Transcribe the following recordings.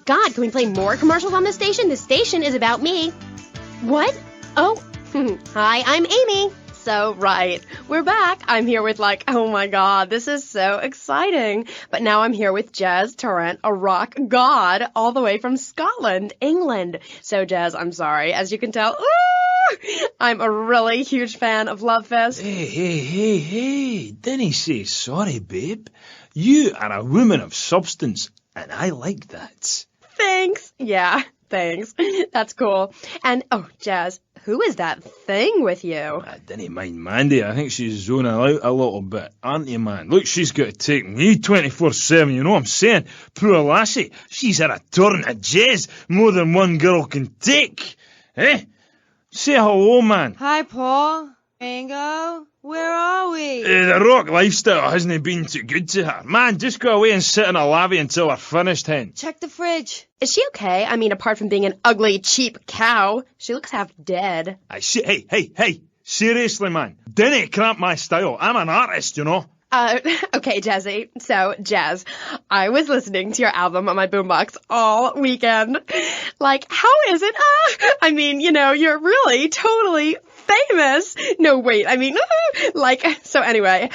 God, can we play more commercials on this station? This station is about me. What? Oh, hi, I'm Amy. So, right, we're back. I'm here with oh my god, this is so exciting. But now I'm here with Jez Tarrant, a rock god, all the way from Scotland, England. So, Jez, I'm sorry. As you can tell, I'm a really huge fan of Love Fest. Hey, didn't say sorry, babe. You are a woman of substance, and I like that. Thanks. Yeah, thanks. That's cool. And, oh, Jez, who is that thing with you? I didn't mind Mandy. I think she's zoning out a little bit, aren't you, man? Look, she's got to take me 24/7, you know what I'm saying? Poor lassie, she's had a turn at Jez more than one girl can take. Eh? Say hello, man. Hi, Paul. Ringo. Where are we? The rock lifestyle hasn't been too good to her. Man, just go away and sit in a lavvy until we're finished, hen. Check the fridge. Is she okay? I mean, apart from being an ugly, cheap cow, she looks half dead. Hey. Seriously, man. Didn't cramp my style. I'm an artist, you know. Okay, Jazzy. So, Jazz, I was listening to your album on my boombox all weekend. How is it? I mean, you're really totally famous. No, wait, I mean, so anyway,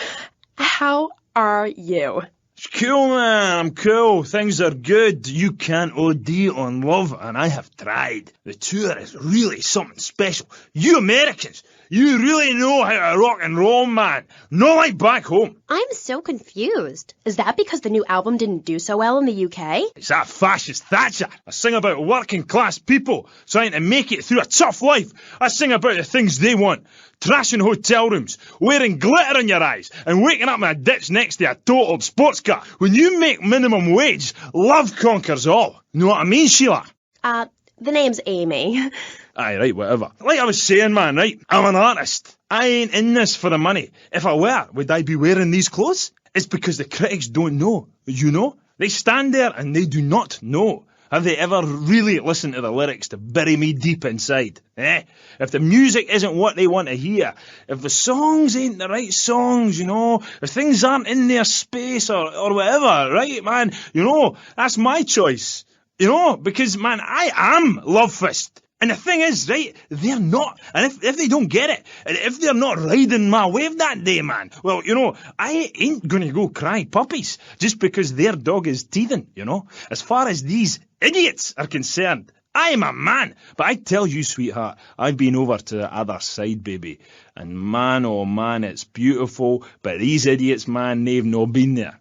how are you? It's cool, man. I'm cool. Things are good. You can't OD on love, and I have tried. The tour is really something special. You Americans, you really know how to rock and roll, man. Not like back home. I'm so confused. Is that because the new album didn't do so well in the UK? It's that fascist Thatcher. I sing about working class people trying to make it through a tough life. I sing about the things they want. Trashing hotel rooms, wearing glitter in your eyes, and waking up in a ditch next to a totaled sports car. When you make minimum wage, love conquers all. Know what I mean, Sheila? The name's Amy. Aye, right, whatever. Like I was saying, man, right? I'm an artist. I ain't in this for the money. If I were, would I be wearing these clothes? It's because the critics don't know. You know? They stand there and they do not know. Have they ever really listened to the lyrics to bury me deep inside? If the music isn't what they want to hear, if the songs ain't the right songs, if things aren't in their space or whatever, right, man, that's my choice. Because, man, I am Love Fist. And the thing is, right, they're not. And if they don't get it, if they're not riding my wave that day, man, well, I ain't gonna go cry puppies just because their dog is teething, As far as these idiots are concerned, I am a man. But I tell you, sweetheart, I've been over to the other side, baby. And man, oh man, it's beautiful. But these idiots, man, they've not been there.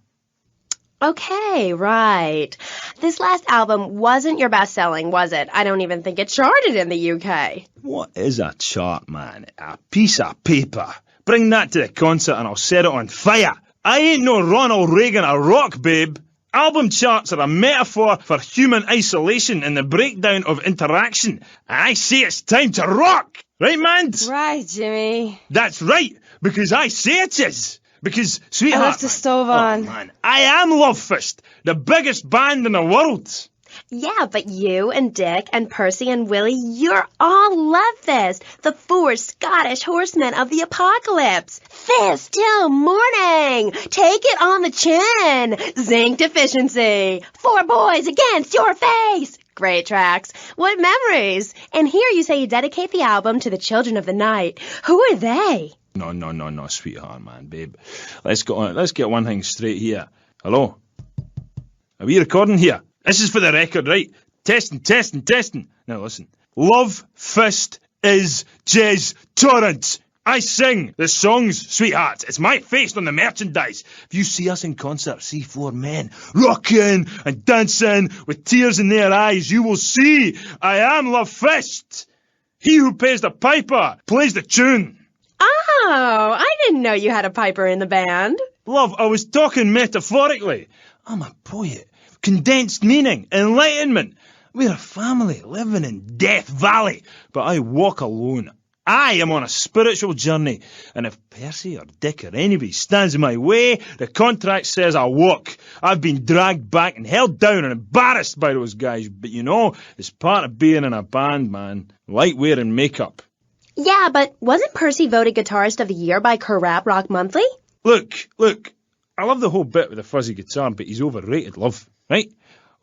Okay, right. This last album wasn't your best-selling, was it? I don't even think it charted in the UK. What is a chart, man? A piece of paper. Bring that to the concert and I'll set it on fire. I ain't no Ronald Reagan or rock, babe. Album charts are a metaphor for human isolation and the breakdown of interaction. And I say it's time to rock. Right, man? Right, Jimmy. That's right, because I say it is. Because, sweetheart, I left the stove on. Oh, man, I am Love Fist, the biggest band in the world. Yeah, but you and Dick and Percy and Willie, you're all Love Fist, the 4 Scottish horsemen of the apocalypse. Fist till morning. Take it on the chin. Zinc deficiency. 4 boys against your face. Great tracks. What memories. And here you say you dedicate the album to the children of the night. Who are they? No, sweetheart, man, babe. Let's get one thing straight here. Hello? Are we recording here? This is for the record, right? Testing. Now listen. Love Fist is Jez Tarrant. I sing the songs, sweetheart. It's my face on the merchandise. If you see us in concert, see 4 men rocking and dancing with tears in their eyes, you will see I am Love Fist. He who pays the piper plays the tune. Oh, I didn't know you had a piper in the band. Love, I was talking metaphorically. I'm a poet. Condensed meaning, enlightenment. We're a family living in Death Valley, but I walk alone. I am on a spiritual journey, and if Percy or Dick or anybody stands in my way, the contract says I walk. I've been dragged back and held down and embarrassed by those guys, but it's part of being in a band, man. Like wearing makeup. Yeah, but wasn't Percy voted Guitarist of the Year by Rap Rock Monthly? Look, I love the whole bit with the fuzzy guitar, but he's overrated, love, right?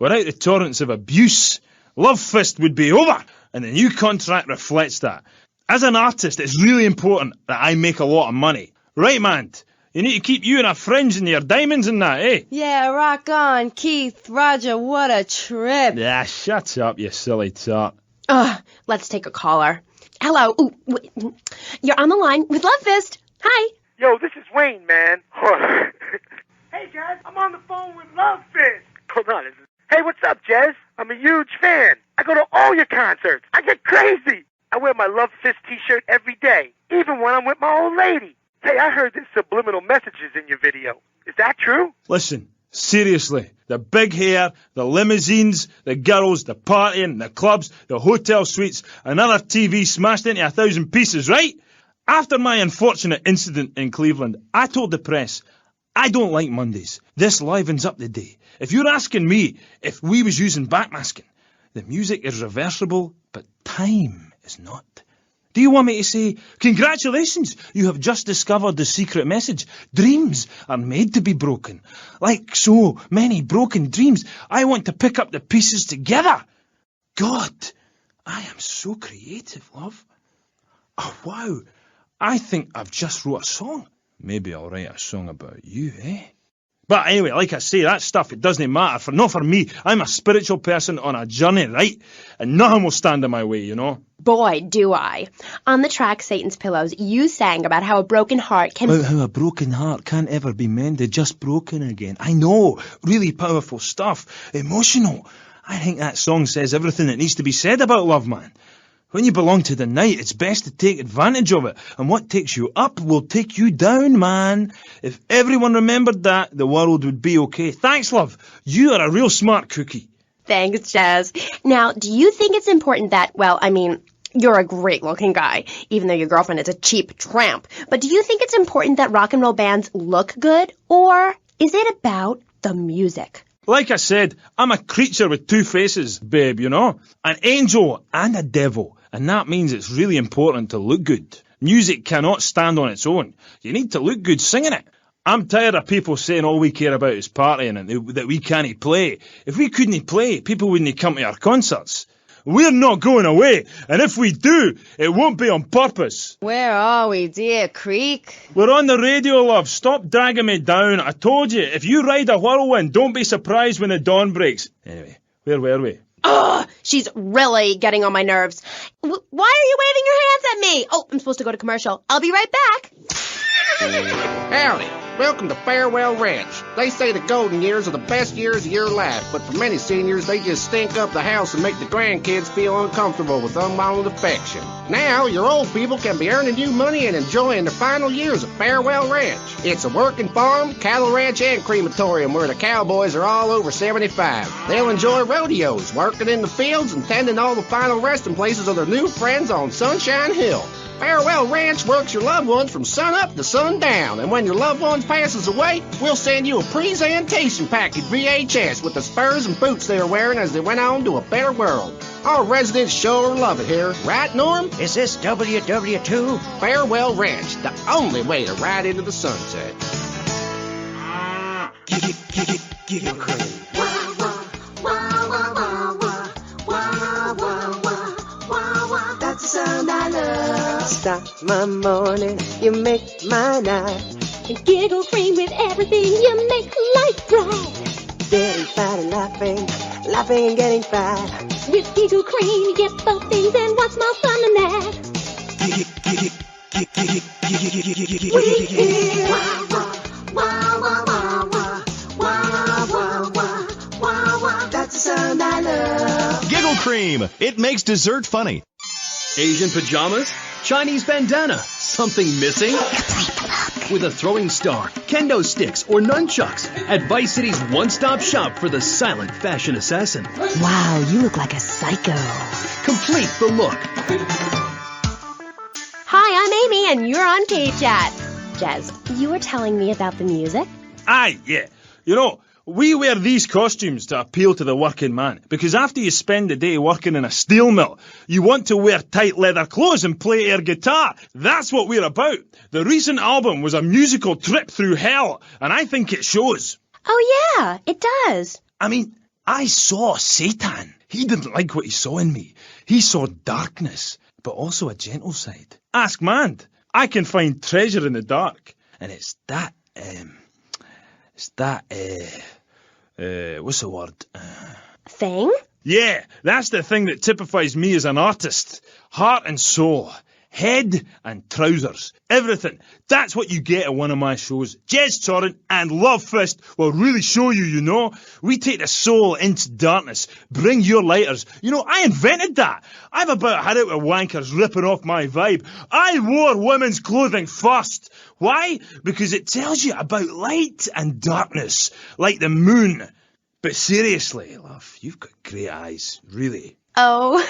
Without the torrents of abuse, Love Fist would be over, and the new contract reflects that. As an artist, it's really important that I make a lot of money. Right, man? You need to keep you and our friends and your diamonds and that, eh? Yeah, rock on, Keith, Roger, what a trip. Yeah, shut up, you silly tart. Let's take a caller. Hello. Ooh, wait. You're on the line with Love Fist. Hi. Yo, this is Wayne, man. Hey, Jazz, I'm on the phone with Love Fist. Hold on. Hey, what's up, Jazz? I'm a huge fan. I go to all your concerts. I get crazy. I wear my Love Fist t-shirt every day, even when I'm with my old lady. Hey, I heard there's subliminal messages in your video. Is that true? Listen, seriously, the big hair, the limousines, the girls, the partying, the clubs, the hotel suites, another TV smashed into 1,000 pieces, right? After my unfortunate incident in Cleveland, I told the press, I don't like Mondays. This livens up the day. If you're asking me if we was using backmasking, the music is reversible, but time is not. Do you want me to say, congratulations, you have just discovered the secret message. Dreams are made to be broken. Like so many broken dreams, I want to pick up the pieces together. God, I am so creative, love. Oh, wow, I think I've just wrote a song. Maybe I'll write a song about you, eh? But anyway, like I say, that stuff, it doesn't matter. Not for me. I'm a spiritual person on a journey, right? And nothing will stand in my way, you know? Boy, do I. On the track Satan's Pillows, you sang about how a broken heart can... About how a broken heart can't ever be mended, just broken again. I know. Really powerful stuff. Emotional. I think that song says everything that needs to be said about love, man. When you belong to the night, it's best to take advantage of it. And what takes you up will take you down, man. If everyone remembered that, the world would be okay. Thanks, love. You are a real smart cookie. Thanks, Jazz. Now, do you think it's important that, well, I mean, you're a great-looking guy, even though your girlfriend is a cheap tramp. But do you think it's important that rock and roll bands look good? Or is it about the music? Like I said, I'm a creature with two faces, babe, you know? An angel and a devil. And that means it's really important to look good. Music cannot stand on its own. You need to look good singing it. I'm tired of people saying all we care about is partying and that we can't play. If we couldn't play, people wouldn't come to our concerts. We're not going away, and if we do, it won't be on purpose. Where are we, dear Creek? We're on the radio, love. Stop dragging me down. I told you, if you ride a whirlwind, don't be surprised when the dawn breaks. Anyway, where were we? Ugh, she's really getting on my nerves. Why are you waving your hands at me? Oh, I'm supposed to go to commercial. I'll be right back. Howdy. Welcome to Farewell Ranch. They say the golden years are the best years of your life, but for many seniors, they just stink up the house and make the grandkids feel uncomfortable with unbounded affection. Now, your old people can be earning you money and enjoying the final years of Farewell Ranch. It's a working farm, cattle ranch, and crematorium where the cowboys are all over 75. They'll enjoy rodeos, working in the fields, and tending all the final resting places of their new friends on Sunshine Hill. Farewell Ranch works your loved ones from sun up to sundown, and when your loved ones passes away, we'll send you a presentation package VHS with the spurs and boots they were wearing as they went on to a better world. Our residents sure love it here, right, Norm? Is this WW2? Farewell Ranch, the only way to ride into the sunset. Giggle cream. That's the sound I love. Stop my morning, you make my night. And giggle cream with everything, you make life bright. Getting fat and laughing, laughing and getting fat. With giggle cream, you get both things, and what's more fun than that? We hear that's the sound I love. Giggle cream. It makes dessert funny. Asian pajamas? Chinese bandana? Something missing? With a throwing star, kendo sticks, or nunchucks at Vice City's one-stop shop for the silent fashion assassin. Wow, you look like a psycho. Complete the look. Hi, I'm Amy, and you're on K.Chat. Jez, you were telling me about the music? Aye, yeah. You know, we wear these costumes to appeal to the working man, because after you spend the day working in a steel mill, you want to wear tight leather clothes and play air guitar. That's what we're about. The recent album was a musical trip through hell, and I think it shows. Oh, yeah, it does. I mean, I saw Satan. He didn't like what he saw in me. He saw darkness, but also a gentle side. Ask Mand. I can find treasure in the dark. And it's that, what's the word? Thing? Yeah, that's the thing that typifies me as an artist. Heart and soul. Head and trousers. Everything. That's what you get at one of my shows. Jez Torrent and Love Fist will really show you, you know. We take the soul into darkness. Bring your lighters. You know, I invented that. I've about had it with wankers ripping off my vibe. I wore women's clothing first. Why? Because it tells you about light and darkness. Like the moon. But seriously, love, you've got great eyes. Really. Oh,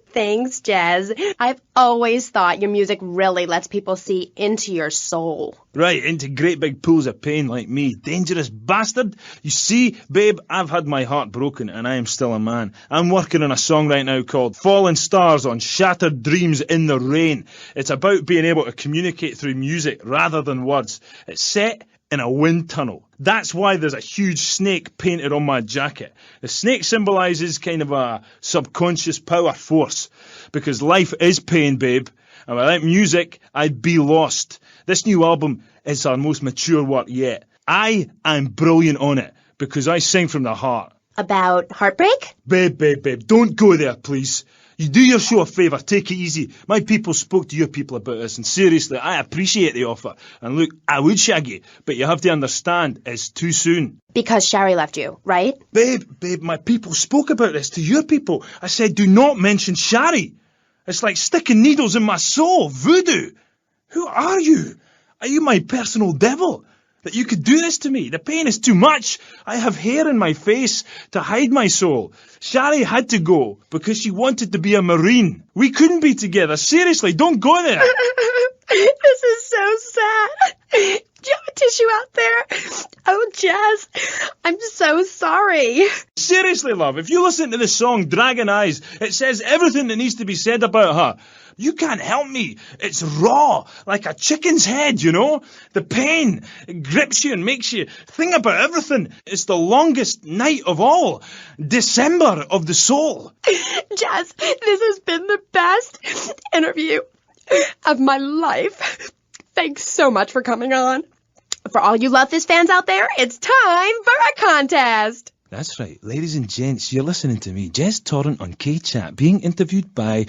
thanks, Jez. I've always thought your music really lets people see into your soul. Right, into great big pools of pain like me. Dangerous bastard. You see, babe, I've had my heart broken and I am still a man. I'm working on a song right now called Fallen Stars on Shattered Dreams in the Rain. It's about being able to communicate through music rather than words. It's set in a wind tunnel. That's why there's a huge snake painted on my jacket. The snake symbolises kind of a subconscious power force. Because life is pain, babe. And without music, I'd be lost. This new album is our most mature work yet. I am brilliant on it. Because I sing from the heart. About heartbreak? Babe, don't go there, please. You do your show a favour, take it easy. My people spoke to your people about this, and seriously, I appreciate the offer. And look, I would shag you, but you have to understand, it's too soon. Because Shari left you, right? Babe, my people spoke about this to your people. I said, do not mention Shari. It's like sticking needles in my soul, voodoo. Who are you? Are you my personal devil? That you could do this to me. The pain is too much. I have hair in my face to hide my soul. Shari had to go because she wanted to be a Marine. We couldn't be together. Seriously, don't go there. This is so sad. Do you have a tissue out there? Oh, Jez, I'm so sorry. Seriously, love, if you listen to the song Dragon Eyes, it says everything that needs to be said about her. You can't help me. It's raw, like a chicken's head, you know? The pain, it grips you and makes you think about everything. It's the longest night of all. December of the soul. Jez, this has been the best interview of my life. Thanks so much for coming on. For all you Love Fist fans out there, it's time for a contest. That's right. Ladies and gents, you're listening to me, Jez Torrent on K.Chat, being interviewed by...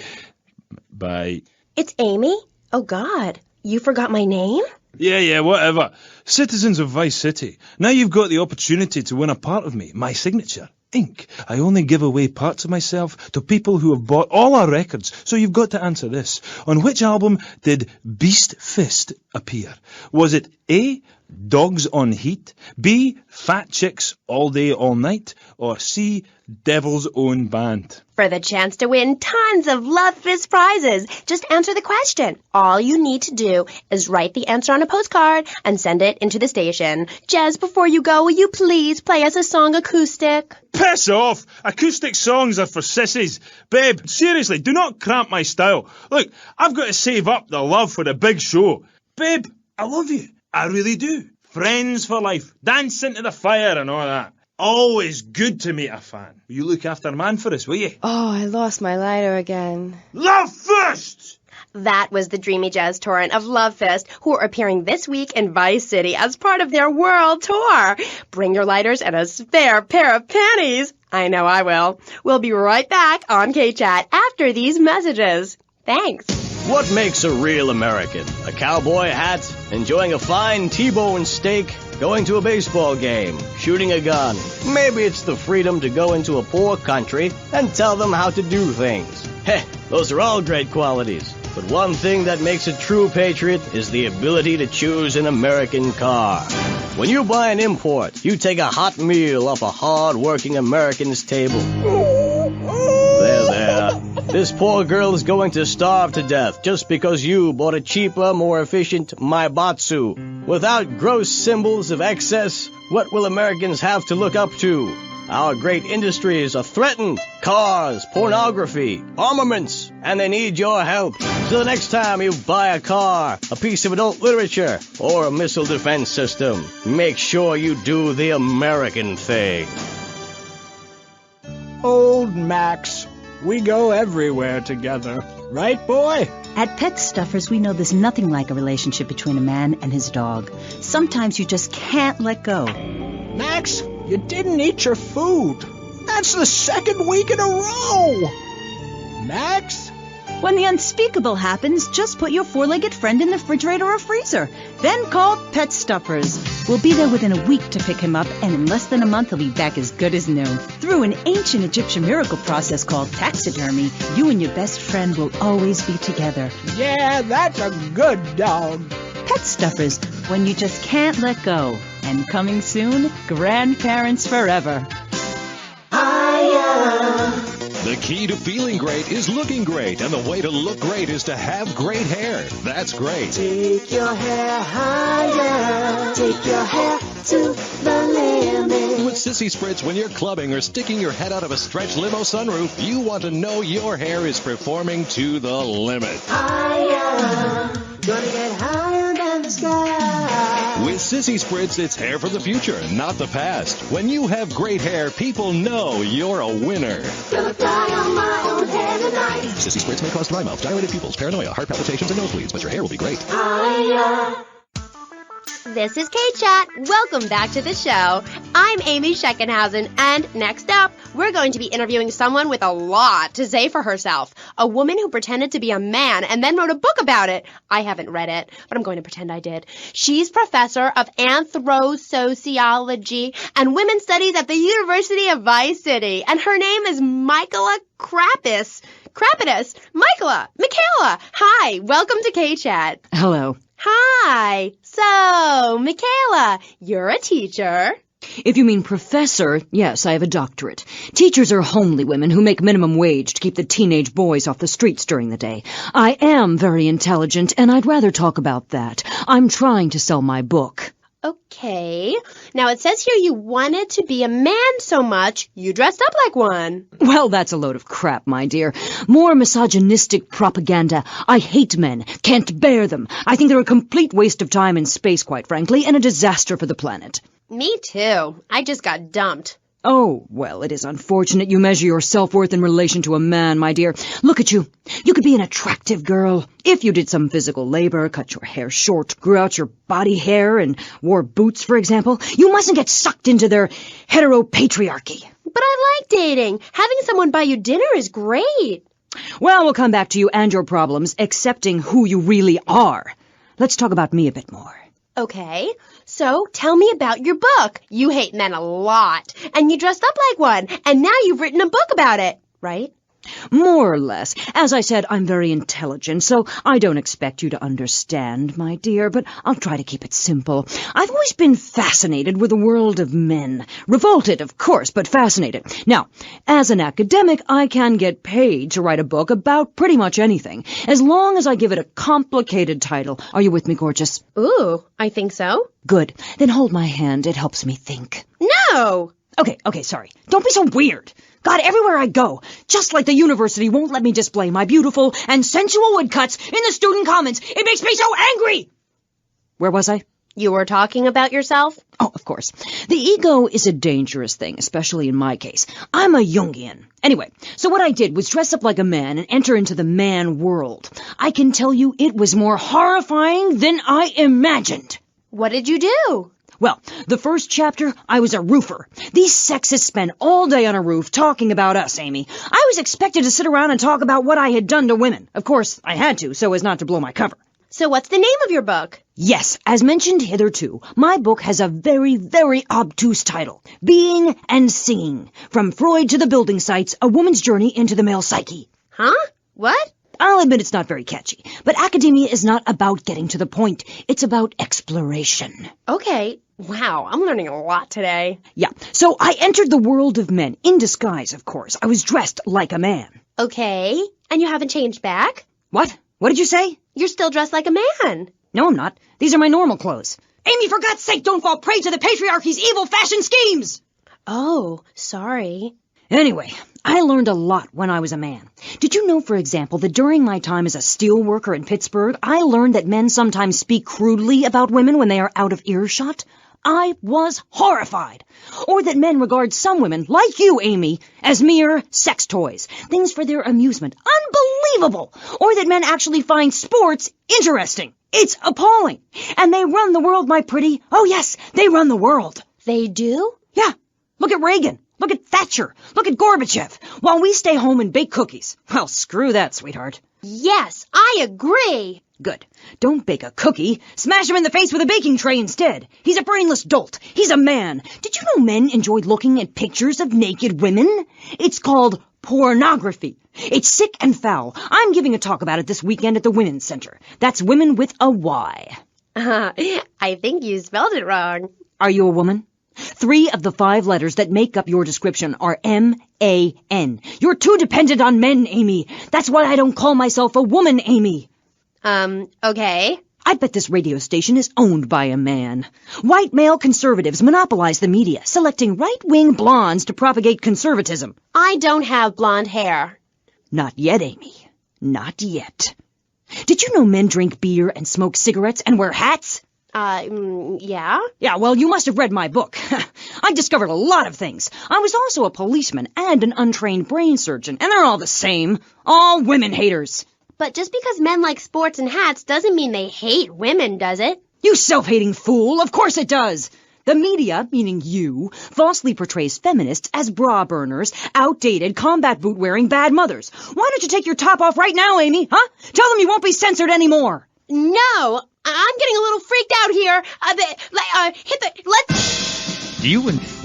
It's Amy? Oh, God. You forgot my name? Yeah, whatever. Citizens of Vice City. Now you've got the opportunity to win a part of me, my signature. Ink. I only give away parts of myself to people who have bought all our records, so you've got to answer this. On which album did Beast Fist appear? Was it A, Dogs on Heat, B, Fat Chicks All Day All Night, or C, Devil's Own Band? For the chance to win tons of Love Fist prizes, just answer the question. All you need to do is write the answer on a postcard and send it into the station. Jez, before you go, will you please play us a song acoustic? Piss off! Acoustic songs are for sissies. Babe, seriously, do not cramp my style. Look, I've got to save up the love for the big show. Babe, I love you. I really do. Friends for life. Dance into the fire and all that. Always good to meet a fan. Will you look after man for us, will you? Oh, I lost my lighter again. Love Fist! That was the dreamy Jez Torrent of Love Fist, who are appearing this week in Vice City as part of their world tour. Bring your lighters and a spare pair of panties. I know I will. We'll be right back on K.Chat after these messages. Thanks. What makes a real American? A cowboy hat, enjoying a fine T-bone steak, going to a baseball game, shooting a gun. Maybe it's the freedom to go into a poor country and tell them how to do things. Heh, those are all great qualities. But one thing that makes a true patriot is the ability to choose an American car. When you buy an import, you take a hot meal off a hard-working American's table. There. This poor girl is going to starve to death just because you bought a cheaper, more efficient Maibatsu. Without gross symbols of excess, what will Americans have to look up to? Our great industries are threatened. Cars, pornography, armaments, and they need your help. So the next time you buy a car, a piece of adult literature, or a missile defense system, make sure you do the American thing. Old Max. We go everywhere together. Right, boy? At Pet Stuffers, we know there's nothing like a relationship between a man and his dog. Sometimes you just can't let go. Max, you didn't eat your food. That's the 2nd week in a row. Max? When the unspeakable happens, just put your four-legged friend in the refrigerator or freezer. Then call Pet Stuffers. We'll be there within a week to pick him up, and in less than a month he'll be back as good as new. Through an ancient Egyptian miracle process called taxidermy, you and your best friend will always be together. Yeah, that's a good dog. Pet Stuffers, when you just can't let go. And coming soon, grandparents forever. The key to feeling great is looking great, and the way to look great is to have great hair. That's great. Take your hair higher. Take your hair to the limit. With Sissy Spritz, when you're clubbing or sticking your head out of a stretch limo sunroof, you want to know your hair is performing to the limit. Higher. Gonna get higher than the sky. With Sissy Spritz, it's hair for the future, not the past. When you have great hair, people know you're a winner. Gonna fly on my own hair tonight. Sissy Spritz may cause dry mouth, dilated pupils, paranoia, heart palpitations, and nosebleeds, but your hair will be great. Higher. This is K.Chat. Welcome back to the show. I'm Amy Scheckenhausen, and next up, we're going to be interviewing someone with a lot to say for herself. A woman who pretended to be a man and then wrote a book about it. I haven't read it, but I'm going to pretend I did. She's professor of anthro-sociology and women's studies at the University of Vice City, and her name is Michaela Krapitis. Michaela! Hi, welcome to K.Chat. Hello. Hi. So, Michaela, you're a teacher. If you mean professor, yes, I have a doctorate. Teachers are homely women who make minimum wage to keep the teenage boys off the streets during the day. I am very intelligent, and I'd rather talk about that. I'm trying to sell my book. Okay. Now, it says here you wanted to be a man so much, you dressed up like one. Well, that's a load of crap, my dear. More misogynistic propaganda. I hate men. Can't bear them. I think they're a complete waste of time and space, quite frankly, and a disaster for the planet. Me too. I just got dumped. Oh, well, it is unfortunate you measure your self-worth in relation to a man, my dear. Look at you. You could be an attractive girl if you did some physical labor, cut your hair short, grew out your body hair, and wore boots, for example. You mustn't get sucked into their heteropatriarchy. But I like dating. Having someone buy you dinner is great. Well, we'll come back to you and your problems, accepting who you really are. Let's talk about me a bit more. Okay, so tell me about your book. You hate men a lot, and you dressed up like one, and now you've written a book about it, right? More or less. As I said, I'm very intelligent, so I don't expect you to understand, my dear, but I'll try to keep it simple. I've always been fascinated with the world of men. Revolted, of course, but fascinated. Now, as an academic, I can get paid to write a book about pretty much anything, as long as I give it a complicated title. Are you with me, gorgeous? Ooh, I think so. Good. Then hold my hand. It helps me think. No! Okay, sorry. Don't be so weird. God, everywhere I go, just like the university won't let me display my beautiful and sensual woodcuts in the student commons. It makes me so angry! Where was I? You were talking about yourself? Oh, of course. The ego is a dangerous thing, especially in my case. I'm a Jungian. Anyway, so what I did was dress up like a man and enter into the man world. I can tell you it was more horrifying than I imagined. What did you do? Well, the first chapter, I was a roofer. These sexists spend all day on a roof talking about us, Amy. I was expected to sit around and talk about what I had done to women. Of course, I had to, so as not to blow my cover. So what's the name of your book? Yes, as mentioned hitherto, my book has a very, very obtuse title. Being and Singing. From Freud to the building sites, a woman's journey into the male psyche. Huh? What? I'll admit it's not very catchy, but academia is not about getting to the point. It's about exploration. Okay. Wow, I'm learning a lot today. Yeah, so I entered the world of men, in disguise, of course. I was dressed like a man. Okay, and you haven't changed back? What? What did you say? You're still dressed like a man. No, I'm not. These are my normal clothes. Amy, for God's sake, don't fall prey to the patriarchy's evil fashion schemes! Oh, sorry. Anyway, I learned a lot when I was a man. Did you know, for example, that during my time as a steel worker in Pittsburgh, I learned that men sometimes speak crudely about women when they are out of earshot? I was horrified. Or that men regard some women, like you, Amy, as mere sex toys, things for their amusement. Unbelievable! Or that men actually find sports interesting. It's appalling. And they run the world, my pretty. Oh, yes, they run the world. They do? Yeah. Look at Reagan. Look at Thatcher. Look at Gorbachev. While we stay home and bake cookies. Well, screw that, sweetheart. Yes, I agree. Good. Don't bake a cookie. Smash him in the face with a baking tray instead. He's a brainless dolt. He's a man. Did you know men enjoy looking at pictures of naked women? It's called pornography. It's sick and foul. I'm giving a talk about it this weekend at the Women's Center. That's women with a Y. I think you spelled it wrong. Are you a woman? 3 of the 5 letters that make up your description are M-A-N. You're too dependent on men, Amy. That's why I don't call myself a woman, Amy. Okay. I bet this radio station is owned by a man. White male conservatives monopolize the media, selecting right-wing blondes to propagate conservatism. I don't have blonde hair. Not yet, Amy. Not yet. Did you know men drink beer and smoke cigarettes and wear hats? Yeah? Yeah, well, you must have read my book. I discovered a lot of things. I was also a policeman and an untrained brain surgeon, and they're all the same. All women haters. But just because men like sports and hats doesn't mean they hate women, does it? You self-hating fool! Of course it does! The media, meaning you, falsely portrays feminists as bra burners, outdated, combat boot-wearing bad mothers. Why don't you take your top off right now, Amy, huh? Tell them you won't be censored anymore. No! I'm getting a little freaked out here. Let's...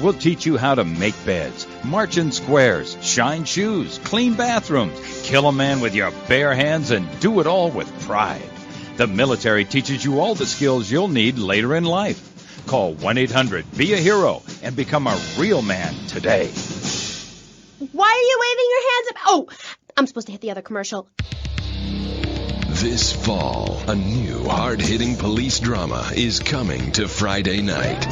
We'll teach you how to make beds, march in squares, shine shoes, clean bathrooms, kill a man with your bare hands, and do it all with pride. The military teaches you all the skills you'll need later in life. Call 1-800-BE-A-HERO and become a real man today. Why are you waving your hands up? Oh, I'm supposed to hit the other commercial. This fall, a new hard-hitting police drama is coming to Friday night.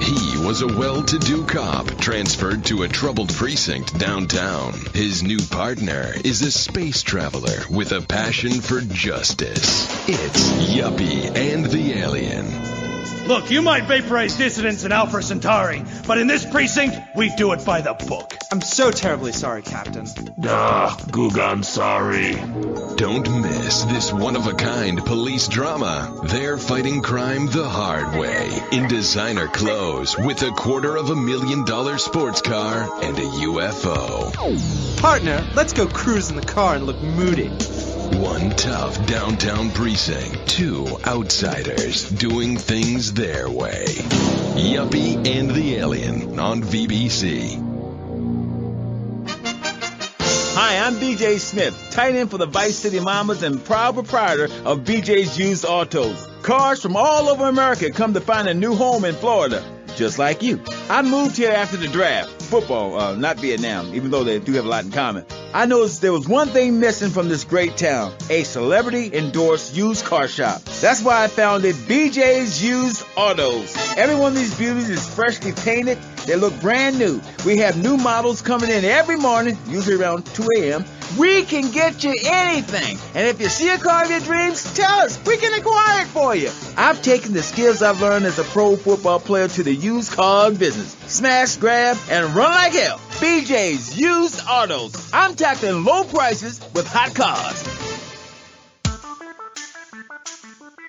He was a well-to-do cop transferred to a troubled precinct downtown. His new partner is a space traveler with a passion for justice. It's Yuppie and the Alien. Look, you might vaporize dissidents in Alpha Centauri, but in this precinct, we do it by the book. I'm so terribly sorry, Captain. Gugan, sorry. Don't miss this one-of-a-kind police drama. They're fighting crime the hard way, in designer clothes, with $250,000 sports car and a UFO. Partner, let's go cruise in the car and look moody. One tough downtown precinct, 2 outsiders doing things their way. Yuppie and the Alien on VBC. Hi, I'm BJ Smith, tight end for the Vice City Mamas and proud proprietor of BJ's Used Autos. Cars from all over America come to find a new home in Florida, just like you. I moved here after the draft. Football, not Vietnam, even though they do have a lot in common. I noticed there was one thing missing from this great town, a celebrity-endorsed used car shop. That's why I founded BJ's Used Autos. Every one of these beauties is freshly painted. They look brand new. We have new models coming in every morning, usually around 2 a.m. We can get you anything. And if you see a car of your dreams, tell us. We can acquire it for you. I've taken the skills I've learned as a pro football player to the used car business. Smash, grab, and run like hell. BJ's Used Autos. I'm tackling low prices with hot cars.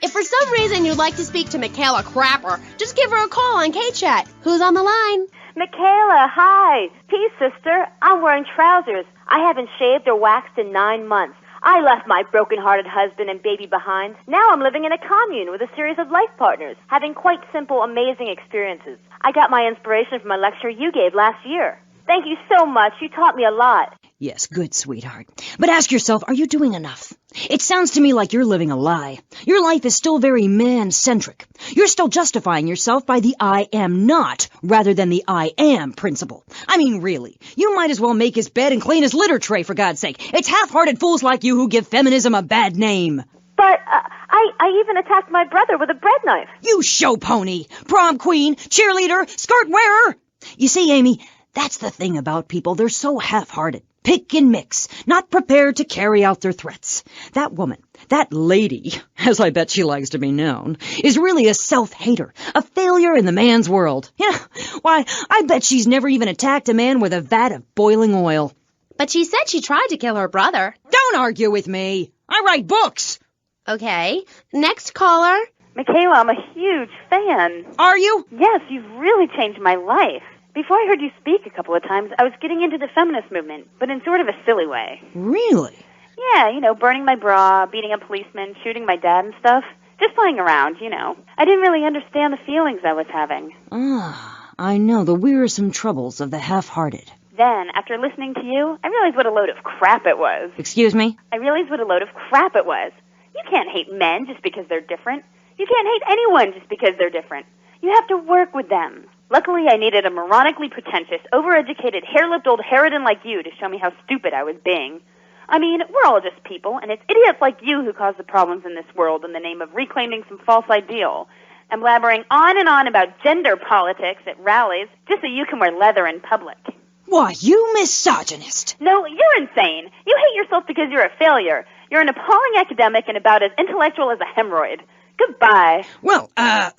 If for some reason you'd like to speak to Michaela Crapper, just give her a call on K.Chat. Who's on the line? Michaela, hi. Peace, sister. I'm wearing trousers. I haven't shaved or waxed in 9 months. I left my broken-hearted husband and baby behind. Now I'm living in a commune with a series of life partners, having quite simple, amazing experiences. I got my inspiration from a lecture you gave last year. Thank you so much. You taught me a lot. Yes, good, sweetheart. But ask yourself, are you doing enough? It sounds to me like you're living a lie. Your life is still very man-centric. You're still justifying yourself by the I am not, rather than the I am principle. I mean, really, you might as well make his bed and clean his litter tray, for God's sake. It's half-hearted fools like you who give feminism a bad name. But I even attacked my brother with a bread knife. You show pony, prom queen, cheerleader, skirt wearer. You see, Amy, that's the thing about people. They're so half-hearted. pick and mix, not prepared to carry out their threats. That woman, that lady, as I bet she likes to be known, is really a self-hater, a failure in the man's world. Yeah, why, I bet she's never even attacked a man with a vat of boiling oil. But she said she tried to kill her brother. Don't argue with me. I write books. Okay, next caller. Michaela, I'm a huge fan. Are you? Yes, you've really changed my life. Before I heard you speak a couple of times, I was getting into the feminist movement, but in sort of a silly way. Really? Yeah, burning my bra, beating a policeman, shooting my dad and stuff. Just playing around, I didn't really understand the feelings I was having. Ah, I know, the wearisome troubles of the half-hearted. Then, after listening to you, I realized what a load of crap it was. Excuse me? I realized what a load of crap it was. You can't hate men just because they're different. You can't hate anyone just because they're different. You have to work with them. Luckily, I needed a moronically pretentious, overeducated, hair-lipped old harridan like you to show me how stupid I was being. I mean, we're all just people, and it's idiots like you who cause the problems in this world in the name of reclaiming some false ideal, and blabbering on and on about gender politics at rallies just so you can wear leather in public. Why, you misogynist. No, you're insane. You hate yourself because you're a failure. You're an appalling academic and about as intellectual as a hemorrhoid. Goodbye. Well, well,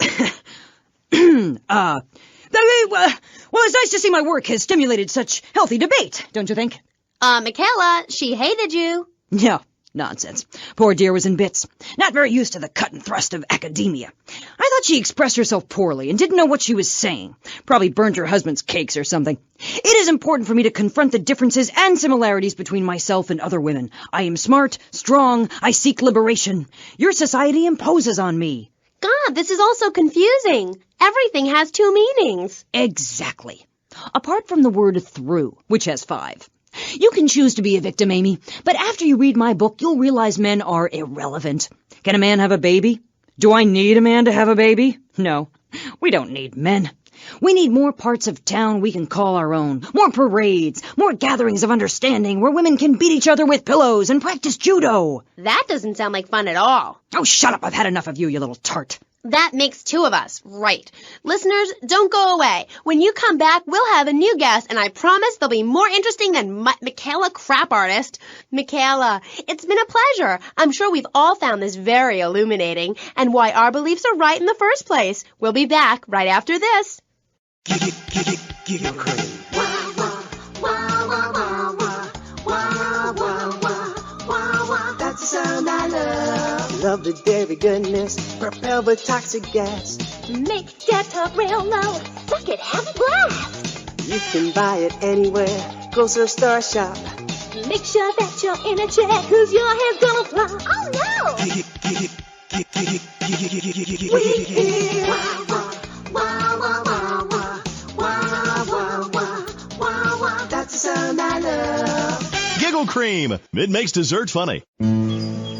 it's nice to see my work has stimulated such healthy debate, don't you think? Michaela, she hated you. No, nonsense. Poor dear was in bits. Not very used to the cut and thrust of academia. I thought she expressed herself poorly and didn't know what she was saying. Probably burned her husband's cakes or something. It is important for me to confront the differences and similarities between myself and other women. I am smart, strong, I seek liberation. Your society imposes on me. God, this is all so confusing. Everything has two meanings. Exactly. Apart from the word through, which has 5. You can choose to be a victim, Amy, but after you read my book, you'll realize men are irrelevant. Can a man have a baby? Do I need a man to have a baby? No, we don't need men. We need more parts of town we can call our own, more parades, more gatherings of understanding where women can beat each other with pillows and practice judo. That doesn't sound like fun at all. Oh, shut up. I've had enough of you, you little tart. That makes 2 of us, right. Listeners, don't go away. When you come back, we'll have a new guest, and I promise they'll be more interesting than Michaela Crap Artist. Michaela, it's been a pleasure. I'm sure we've all found this very illuminating, and why our beliefs are right in the first place. We'll be back right after this. Giggle cream. Wah, wah, wah, wah, wah, wah, wah, wah, wah, wah, wah. That's the sound I love. Love the dairy goodness, propelled with toxic gas. Make dad talk real low. Suck it, have a blast. You can buy it anywhere. Grocery store shop. Make sure that you're in a chair, cause your hair's gonna fly. Oh no! We hear wah, wah, wah, wah, wah, wah, wah, wah, wah, wah, wah. That's the sound I love. Giggle Cream. It makes dessert funny.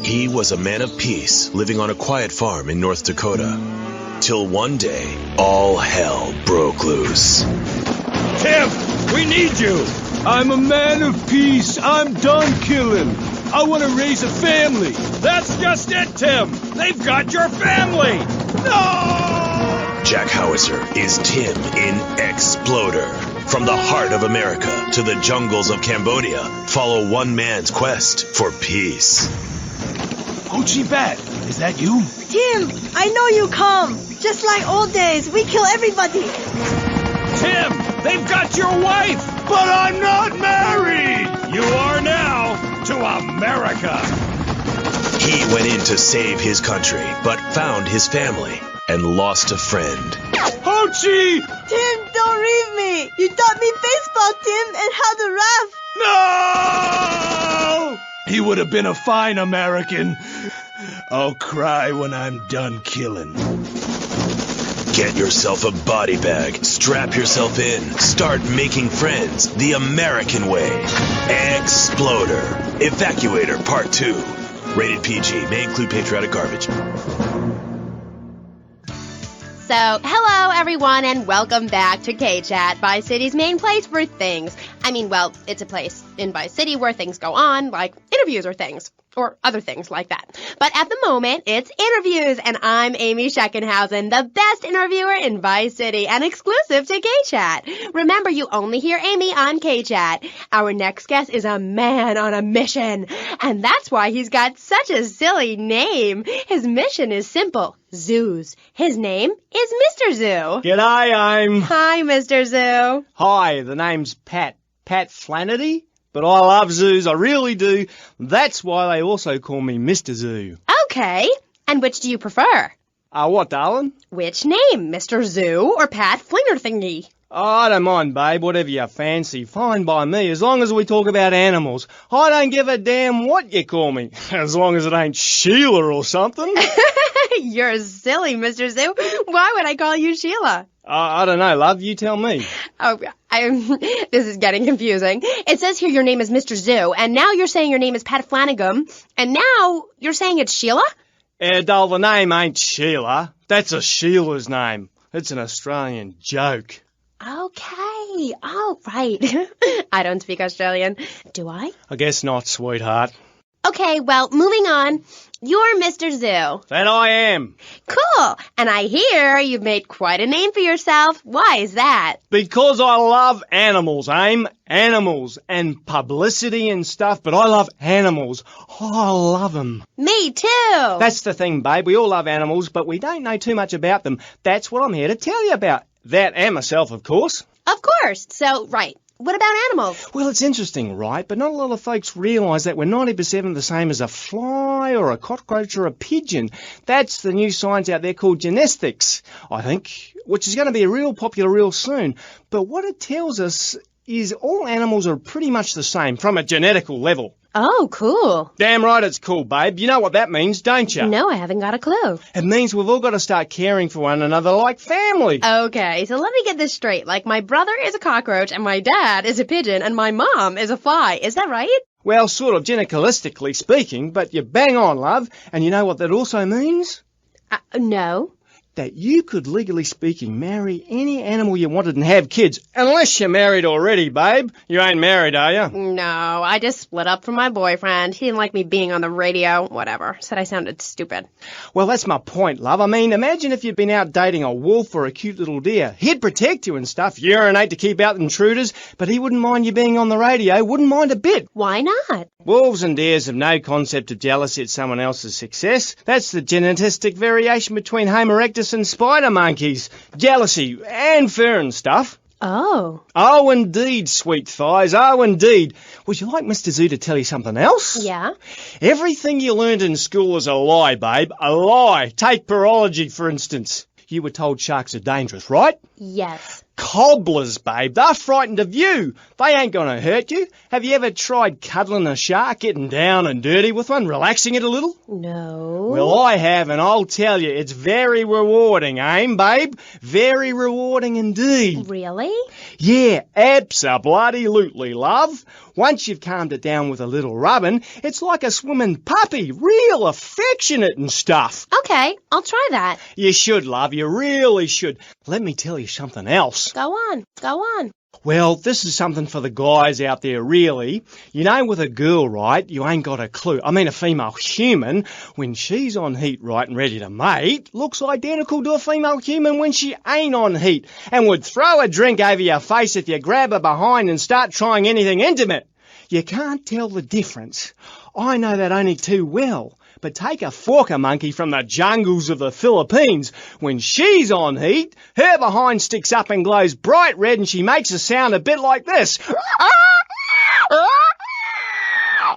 He was a man of peace, living on a quiet farm in North Dakota. Till one day, all hell broke loose. Tim, we need you. I'm a man of peace. I'm done killing. I want to raise a family. That's just it, Tim. They've got your family. No! Jack Howitzer is Tim in Exploder. From the heart of America to the jungles of Cambodia, follow one man's quest for peace. Hoochie Bat, is that you? Tim, I know you come. Just like old days, we kill everybody. Tim, they've got your wife. But I'm not married. You are now to America. He went in to save his country, but found his family and lost a friend. Hoochie! Tim, don't leave me. You taught me baseball, Tim, and how to rap. No! He would have been a fine American. I'll cry when I'm done killing. Get yourself a body bag, strap yourself in, start making friends the American way. Exploder. Evacuator Part 2. Rated PG. May include patriotic garbage. So, hello everyone and welcome back to K.Chat, Vice City's main place for things. I mean, well, it's a place in Vice City where things go on, like interviews or things. Or other things like that. But at the moment, it's interviews, and I'm Amy Scheckenhausen, the best interviewer in Vice City and exclusive to K.Chat. Remember, you only hear Amy on K.Chat. Our next guest is a man on a mission, and that's why he's got such a silly name. His mission is simple. Zoos. His name is Mr. Zoo. G'day, Hi, Mr. Zoo. Hi, the name's Pat Flannery. But I love zoos, I really do. That's why they also call me Mr. Zoo. Okay. And which do you prefer? What, darling? Which name, Mr. Zoo or Pat Flingerthingy? Oh, I don't mind, babe. Whatever you fancy. Fine by me, as long as we talk about animals. I don't give a damn what you call me, as long as it ain't Sheila or something. You're silly, Mr. Zoo. Why would I call you Sheila? I don't know, love. You tell me. Oh, this is getting confusing. It says here your name is Mr. Zoo, and now you're saying your name is Pat Flanagan, and now you're saying it's Sheila? Doll, the name ain't Sheila. That's a Sheila's name. It's an Australian joke. Okay. Oh, right. I don't speak Australian. Do I? I guess not, sweetheart. Okay, well, moving on. You're Mr. Zoo. That I am. Cool. And I hear you've made quite a name for yourself. Why is that? Because I love animals, Aim. Animals and publicity and stuff, but I love animals. Oh, I love them. Me too. That's the thing, babe. We all love animals, but we don't know too much about them. That's what I'm here to tell you about. That and myself, of course. Of course. So, right. What about animals? Well, it's interesting, right? But not a lot of folks realise that we're 90% the same as a fly or a cockroach or a pigeon. That's the new science out there called genetics, I think, which is going to be real popular real soon. But what it tells us is all animals are pretty much the same from a genetical level. Oh, cool. Damn right it's cool, babe. You know what that means, don't you? No, I haven't got a clue. It means we've all got to start caring for one another like family. Okay, so let me get this straight. Like, my brother is a cockroach, and my dad is a pigeon, and my mom is a fly. Is that right? Well, sort of genetically speaking, but you're bang on, love. And you know what that also means? No. That you could, legally speaking, marry any animal you wanted and have kids. Unless you're married already, babe. You ain't married, are you? No, I just split up from my boyfriend. He didn't like me being on the radio. Whatever. Said I sounded stupid. Well, that's my point, love. I mean, imagine if you'd been out dating a wolf or a cute little deer. He'd protect you and stuff, urinate to keep out intruders, but he wouldn't mind you being on the radio. Wouldn't mind a bit. Why not? Wolves and deers have no concept of jealousy at someone else's success. That's the genetic variation between Homo erectus and spider monkeys. Jealousy and fur and stuff. Oh. Oh, indeed, sweet thighs. Oh, indeed. Would you like Mr. Zoo to tell you something else? Yeah. Everything you learned in school is a lie, babe. A lie. Take virology, for instance. You were told sharks are dangerous, right? Yes. Cobblers, babe. They're frightened of you. They ain't gonna hurt you. Have you ever tried cuddling a shark, getting down and dirty with one, relaxing it a little? No. Well, I have, and I'll tell you, it's very rewarding, babe? Very rewarding indeed. Really? Yeah, abso-bloody-lutely, love. Once you've calmed it down with a little rubbing, it's like a swimming puppy, real affectionate and stuff. Okay, I'll try that. You should, love, you really should. Let me tell you something else. Go on. Well, this is something for the guys out there, really. You know, with a girl, right, you ain't got a clue. I mean, a female human, when she's on heat, right, and ready to mate, looks identical to a female human when she ain't on heat, and would throw a drink over your face if you grab her behind and start trying anything intimate. You can't tell the difference. I know that only too well. But take a forker monkey from the jungles of the Philippines. When she's on heat, her behind sticks up and glows bright red and she makes a sound a bit like this.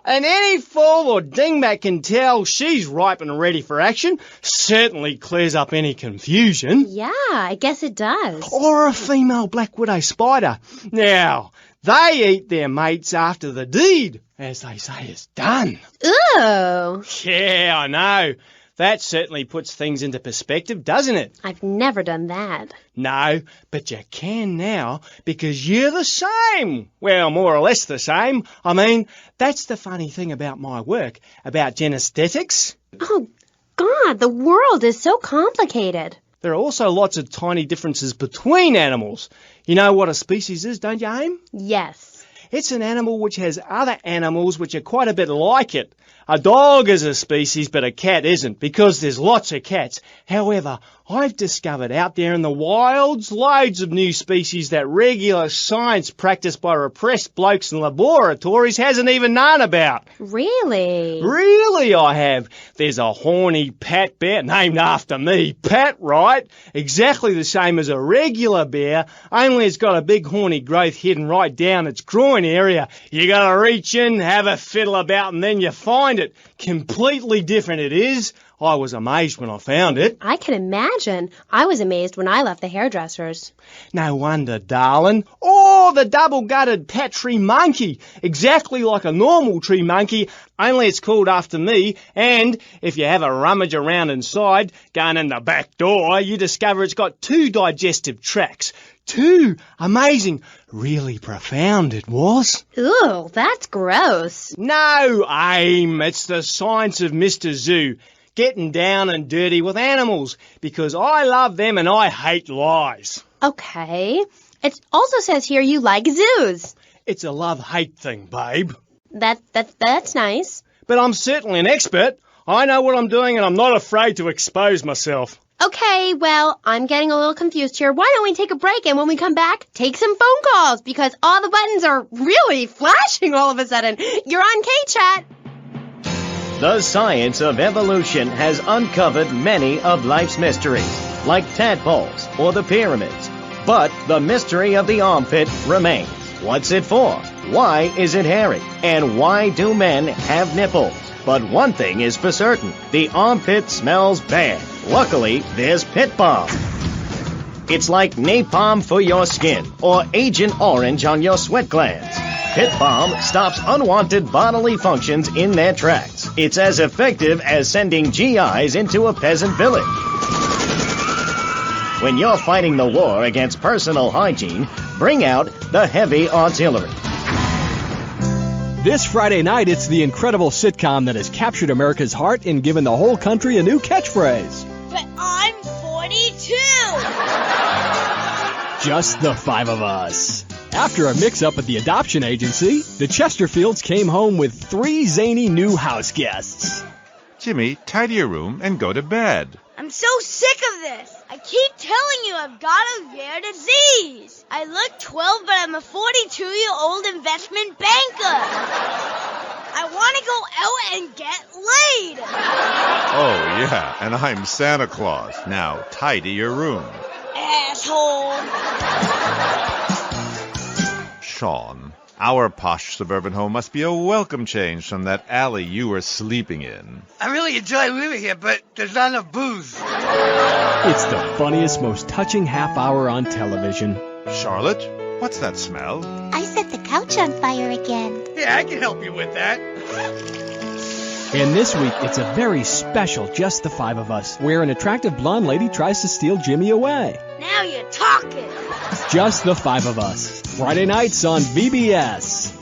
And any fool or dingbat can tell she's ripe and ready for action. Certainly clears up any confusion. Yeah, I guess it does. Or a female black widow spider. Now, they eat their mates after the deed, as they say, is done. Ooh. Yeah, I know. That certainly puts things into perspective, doesn't it? I've never done that. No, but you can now, because you're the same. Well, more or less the same. I mean, that's the funny thing about my work, about genesthetics. Oh, God, the world is so complicated. There are also lots of tiny differences between animals. You know what a species is, don't you, Aim? Yes. It's an animal which has other animals which are quite a bit like it. A dog is a species, but a cat isn't, because there's lots of cats. However, I've discovered out there in the wilds loads of new species that regular science practiced by repressed blokes in laboratories hasn't even known about. Really? Really, I have. There's a horny Pat bear, named after me, Pat, right? Exactly the same as a regular bear, only it's got a big horny growth hidden right down its groin area. You gotta reach in, have a fiddle about, and then you find it. Completely different it is. I was amazed when I found it. I can imagine. I was amazed when I left the hairdresser's. No wonder, darling. Oh, the double-gutted pat tree monkey. Exactly like a normal tree monkey, only it's called after me. And if you have a rummage around inside, going in the back door, you discover it's got 2 digestive tracts. 2. Amazing. Really profound it was. Ooh, that's gross. No, Aim. It's the science of Mr. Zoo. Getting down and dirty with animals, because I love them and I hate lies. Okay. It also says here you like zoos. It's a love-hate thing, babe. That's nice. But I'm certainly an expert. I know what I'm doing and I'm not afraid to expose myself. Okay, well, I'm getting a little confused here. Why don't we take a break, and when we come back, take some phone calls, because all the buttons are really flashing all of a sudden. You're on K.Chat. The science of evolution has uncovered many of life's mysteries, like tadpoles or the pyramids. But the mystery of the armpit remains. What's it for? Why is it hairy? And why do men have nipples? But one thing is for certain, the armpit smells bad. Luckily, there's Pit Balm. It's like napalm for your skin, or Agent Orange on your sweat glands. Pit Balm stops unwanted bodily functions in their tracks. It's as effective as sending GIs into a peasant village. When you're fighting the war against personal hygiene, bring out the heavy artillery. This Friday night, it's the incredible sitcom that has captured America's heart and given the whole country a new catchphrase. But I'm 42! Just the 5 of us. After a mix-up at the adoption agency, the Chesterfields came home with 3 zany new house guests. Jimmy, tidy your room and go to bed. I'm so sick of this. I keep telling you I've got a rare disease. I look 12, but I'm a 42-year-old investment banker. I want to go out and get laid. Oh, yeah, and I'm Santa Claus. Now, tidy your room. Asshole. Sean, our posh suburban home must be a welcome change from that alley you were sleeping in. I really enjoy living here, but there's not enough booze. It's the funniest, most touching half hour on television. Charlotte, what's that smell? I set the couch on fire again. Yeah, I can help you with that. And this week, it's a very special Just the 5 of Us, where an attractive blonde lady tries to steal Jimmy away. Now you're talking. Just the 5 of Us. Friday nights on VBS.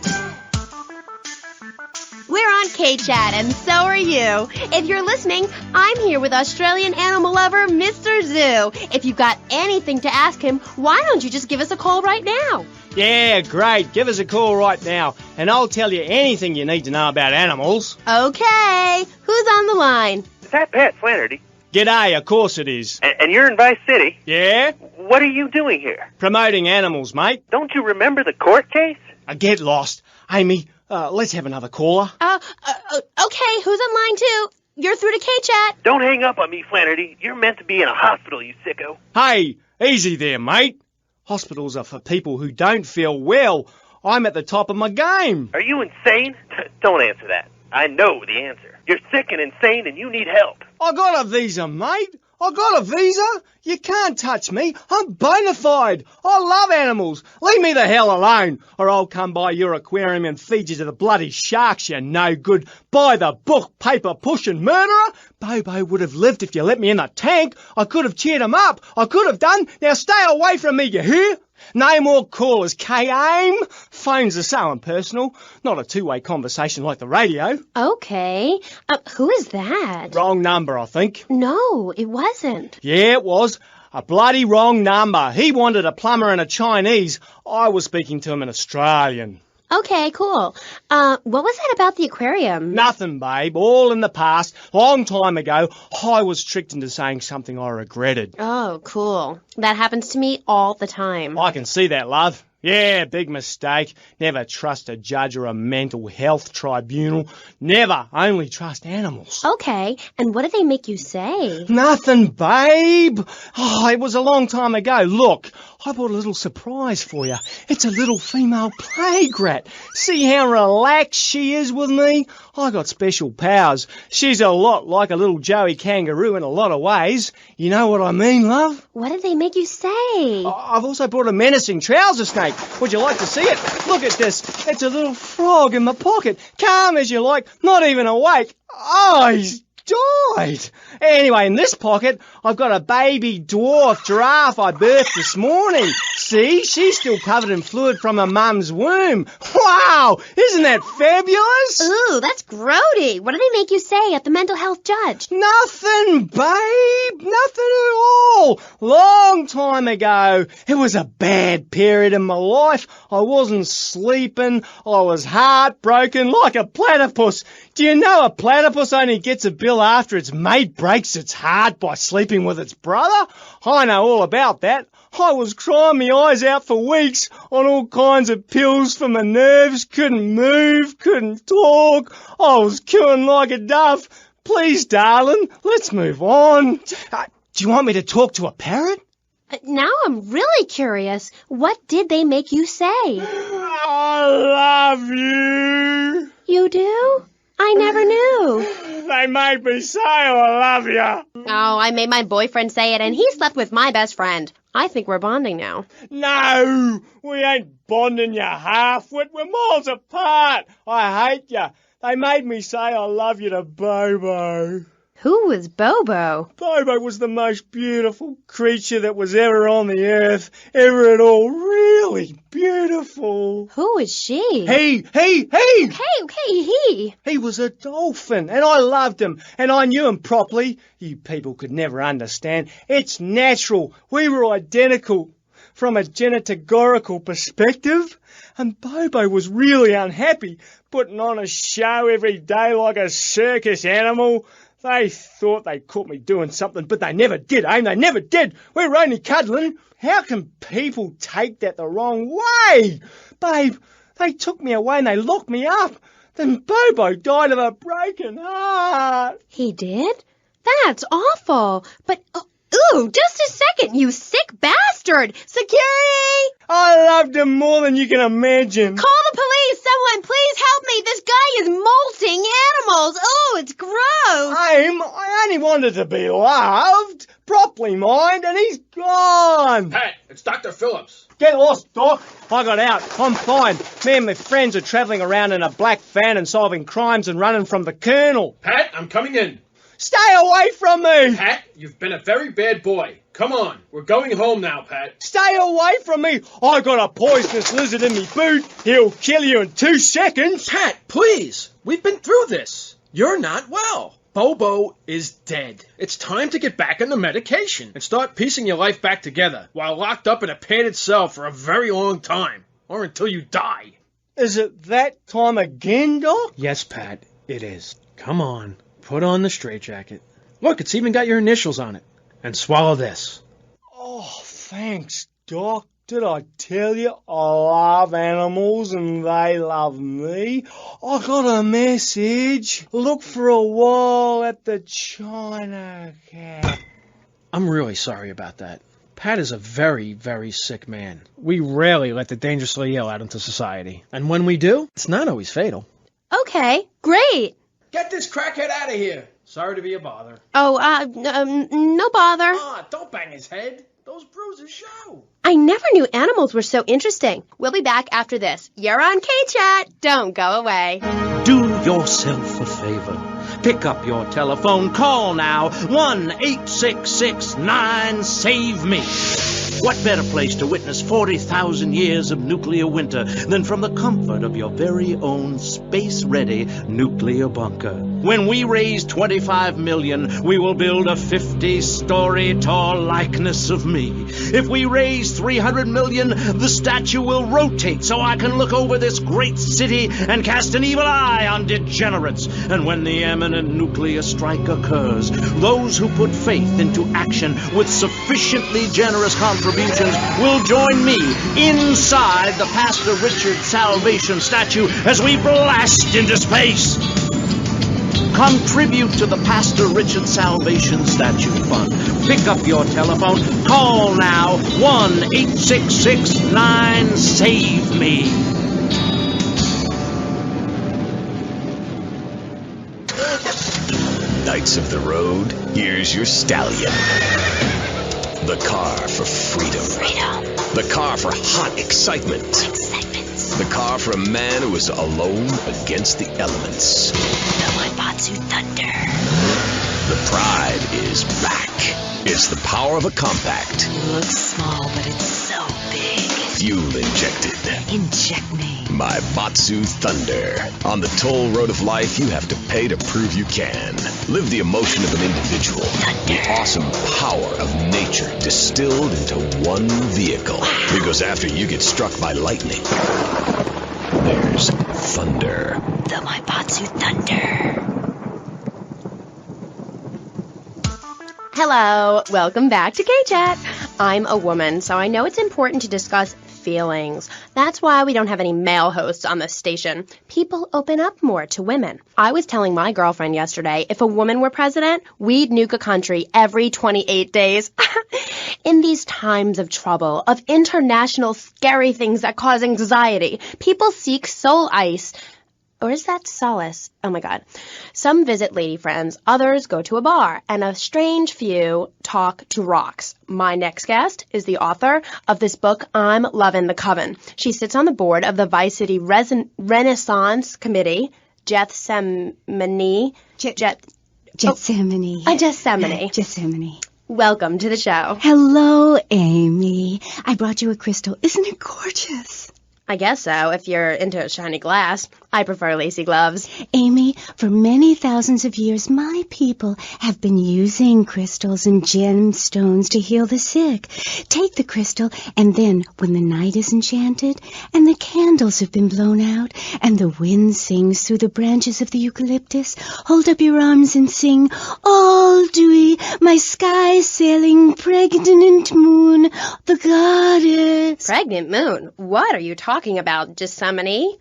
We're on K.Chat, and so are you. If you're listening, I'm here with Australian animal lover, Mr. Zoo. If you've got anything to ask him, why don't you just give us a call right now? Yeah, great. Give us a call right now, and I'll tell you anything you need to know about animals. Okay. Who's on the line? Is that Pat Flannery? G'day, of course it is. And you're in Vice City? Yeah? What are you doing here? Promoting animals, mate. Don't you remember the court case? I get lost. Amy, let's have another caller. Okay, who's on line 2? You're through to K.Chat. Don't hang up on me, Flannery. You're meant to be in a hospital, you sicko. Hey, easy there, mate. Hospitals are for people who don't feel well. I'm at the top of my game. Are you insane? Don't answer that. I know the answer. You're sick and insane and you need help. I got a visa, mate. I got a visa. You can't touch me. I'm bona fide. I love animals. Leave me the hell alone, or I'll come by your aquarium and feed you to the bloody sharks, you no good, by the book, paper pushing murderer. Bobo would have lived if you let me in the tank. I could have cheered him up. I could have done. Now stay away from me, you hear? No more callers, K-Aim. Phones are so impersonal. Not a two-way conversation like the radio. Okay. Who is that? Wrong number, I think. No, it wasn't. Yeah, it was. A bloody wrong number. He wanted a plumber and a Chinese. I was speaking to him in Australian. Okay, cool. What was that about the aquarium? Nothing, babe. All in the past. Long time ago, I was tricked into saying something I regretted. Oh, cool. That happens to me all the time. I can see that, love. Yeah, big mistake. Never trust a judge or a mental health tribunal. Never. Only trust animals. Okay, and what did they make you say? Nothing, babe. Oh, it was a long time ago. Look, I brought a little surprise for you. It's a little female plague rat. See how relaxed she is with me? I got special powers. She's a lot like a little Joey kangaroo in a lot of ways. You know what I mean, love? What did they make you say? I've also brought a menacing trouser snake. Would you like to see it? Look at this. It's a little frog in my pocket. Calm as you like, not even awake. Oh, he's died. Anyway, in this pocket, I've got a baby dwarf giraffe I birthed this morning. See, she's still covered in fluid from her mum's womb. Wow, isn't that fabulous? Ooh, that's grody. What did they make you say at the mental health judge? Nothing, babe. Nothing at all. Long time ago. It was a bad period in my life. I wasn't sleeping. I was heartbroken like a platypus. Do you know a platypus only gets a bill after its mate breaks its heart by sleeping with its brother? I know all about that. I was crying my eyes out for weeks on all kinds of pills for my nerves, couldn't move, couldn't talk. I was cooing like a dove. Please, darling, let's move on. Do you want me to talk to a parrot? Now I'm really curious. What did they make you say? I love you. You do? I never knew. They made me say I love you. Oh, I made my boyfriend say it, and he slept with my best friend. I think we're bonding now. No, we ain't bonding, you half-wit. We're miles apart. I hate you. They made me say I love you to Bobo. Who was Bobo? Bobo was the most beautiful creature that was ever on the earth, ever at all. Really beautiful. Who was she? He. Okay, he. He was a dolphin, and I loved him, and I knew him properly. You people could never understand. It's natural. We were identical from a genetagorical perspective. And Bobo was really unhappy, putting on a show every day like a circus animal. They thought they caught me doing something, but they never did, eh? They never did. We're only cuddling. How can people take that the wrong way? Babe, they took me away and they locked me up. Then Bobo died of a broken heart. He did? That's awful. But, ooh, just a second, you sick bastard. Security! I loved him more than you can imagine. Call the police! Someone, please help me! This guy is molting animals! Oh, it's gross! I only wanted to be loved, properly, mind, and he's gone. Pat, it's Dr. Phillips. Get lost, Doc. I got out. I'm fine. Me and my friends are travelling around in a black van and solving crimes and running from the Colonel. Pat, I'm coming in. Stay away from me! Pat, you've been a very bad boy. Come on, we're going home now, Pat. Stay away from me! I got a poisonous lizard in me boot. He'll kill you in 2 seconds. Pat, please. We've been through this. You're not well. Bobo is dead. It's time to get back on the medication and start piecing your life back together while locked up in a padded cell for a very long time. Or until you die. Is it that time again, Doc? Yes, Pat, it is. Come on. Put on the straitjacket. Look, it's even got your initials on it. And swallow this. Oh, thanks, Doc. Did I tell you I love animals and they love me? I got a message. Look for a while at the China Cat. I'm really sorry about that. Pat is a very, very sick man. We rarely let the dangerously ill out into society. And when we do, it's not always fatal. Okay, great. Get this crackhead out of here. Sorry to be a bother. Oh, no bother. Don't bang his head. Those bruises show. I never knew animals were so interesting. We'll be back after this. You're on K.Chat. Don't go away. Do yourself a favor. Pick up your telephone. Call now. 1-866-9-SAVE-ME. What better place to witness 40,000 years of nuclear winter than from the comfort of your very own space-ready nuclear bunker? When we raise 25 million, we will build a 50-story tall likeness of me. If we raise 300 million, the statue will rotate so I can look over this great city and cast an evil eye on degenerates. And when the imminent nuclear strike occurs, those who put faith into action with sufficiently generous contributions will join me inside the Pastor Richard Salvation statue as we blast into space. Contribute to the Pastor Richard Salvation Statue Fund. Pick up your telephone. Call now. 1-866-9-SAVE-ME. Knights of the road, here's your stallion. The car for freedom. The car for hot excitement. The car for a man who is alone against the elements. The Waibatsu Thunder. The pride is back. It's the power of a compact. It looks small, but it's so big. Fuel injected. Inject me. My Batsu Thunder. On the toll road of life, you have to pay to prove you can. Live the emotion of an individual. The awesome power of nature distilled into one vehicle. Because after you get struck by lightning, there's thunder. The Waibatsu Thunder. Hello, welcome back to K.Chat. I'm a woman, so I know it's important to discuss feelings. That's why we don't have any male hosts on this station. People open up more to women. I was telling my girlfriend yesterday, if a woman were president, we'd nuke a country every 28 days. In these times of trouble, of international scary things that cause anxiety, people seek soul ice. Or is that solace? Oh my God. Some visit lady friends, others go to a bar, and a strange few talk to rocks. My next guest is the author of this book, I'm Lovin' the Coven. She sits on the board of the Vice City Renaissance Committee, Gethsemane. Gethsemane. Welcome to the show. Hello, Amy. I brought you a crystal. Isn't it gorgeous? I guess so, if you're into shiny glass. I prefer lacy gloves. Amy, for many thousands of years, my people have been using crystals and gemstones to heal the sick. Take the crystal, and then, when the night is enchanted, and the candles have been blown out, and the wind sings through the branches of the eucalyptus, hold up your arms and sing, all dewy, my sky-sailing pregnant moon, the goddess. Pregnant moon? What are you talking about? Gethsemane?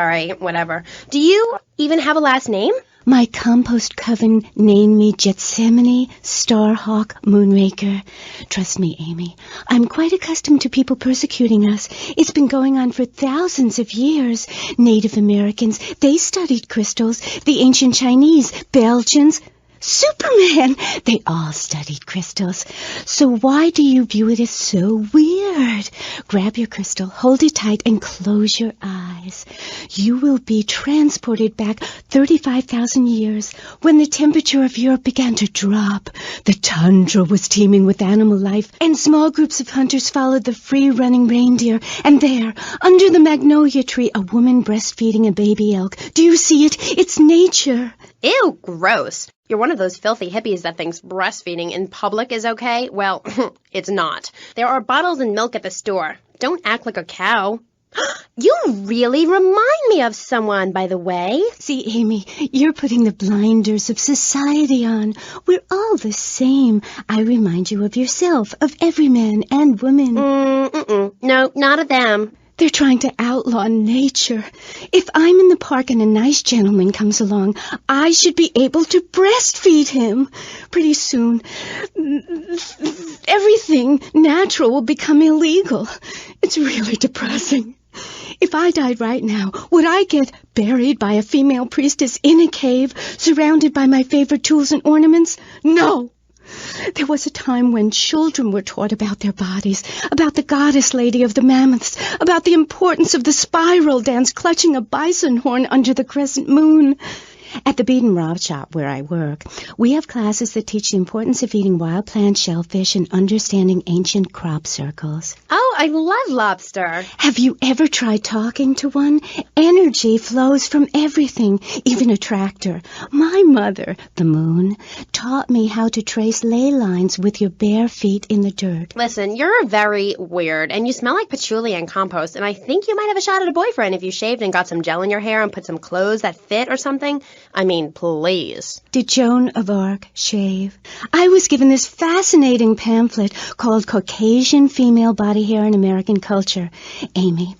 Sorry, whatever. Do you even have a last name? My compost coven named me Gethsemane Starhawk Moonraker. Trust me, Amy, I'm quite accustomed to people persecuting us. It's been going on for thousands of years. Native Americans, they studied crystals. The ancient Chinese, Belgians, Superman, they all studied crystals. So why do you view it as so weird? Grab your crystal, hold it tight, and close your eyes. You will be transported back 35,000 years when the temperature of Europe began to drop. The tundra was teeming with animal life, and small groups of hunters followed the free-running reindeer. And there, under the magnolia tree, a woman breastfeeding a baby elk. Do you see it? It's nature. Ew, gross. You're one of those filthy hippies that thinks breastfeeding in public is okay? Well, it's not. There are bottles and milk at the store. Don't act like a cow. You really remind me of someone, by the way. See, Amy, you're putting the blinders of society on. We're all the same. I remind you of yourself, of every man and woman. No, not of them. They're trying to outlaw nature. If I'm in the park and a nice gentleman comes along, I should be able to breastfeed him. Pretty soon, everything natural will become illegal. It's really depressing. If I died right now, would I get buried by a female priestess in a cave, surrounded by my favorite tools and ornaments? No. There was a time when children were taught about their bodies, about the goddess lady of the mammoths, about the importance of the spiral dance clutching a bison horn under the crescent moon. At the Beedenroth shop where I work, we have classes that teach the importance of eating wild plant shellfish and understanding ancient crop circles. Oh, I love lobster. Have you ever tried talking to one? Energy flows from everything, even a tractor. My mother, the moon, taught me how to trace ley lines with your bare feet in the dirt. Listen, you're very weird, and you smell like patchouli and compost, and I think you might have a shot at a boyfriend if you shaved and got some gel in your hair and put some clothes that fit or something. I mean, please. Did Joan of Arc shave? I was given this fascinating pamphlet called Caucasian Female Body Hair in American Culture. Amy,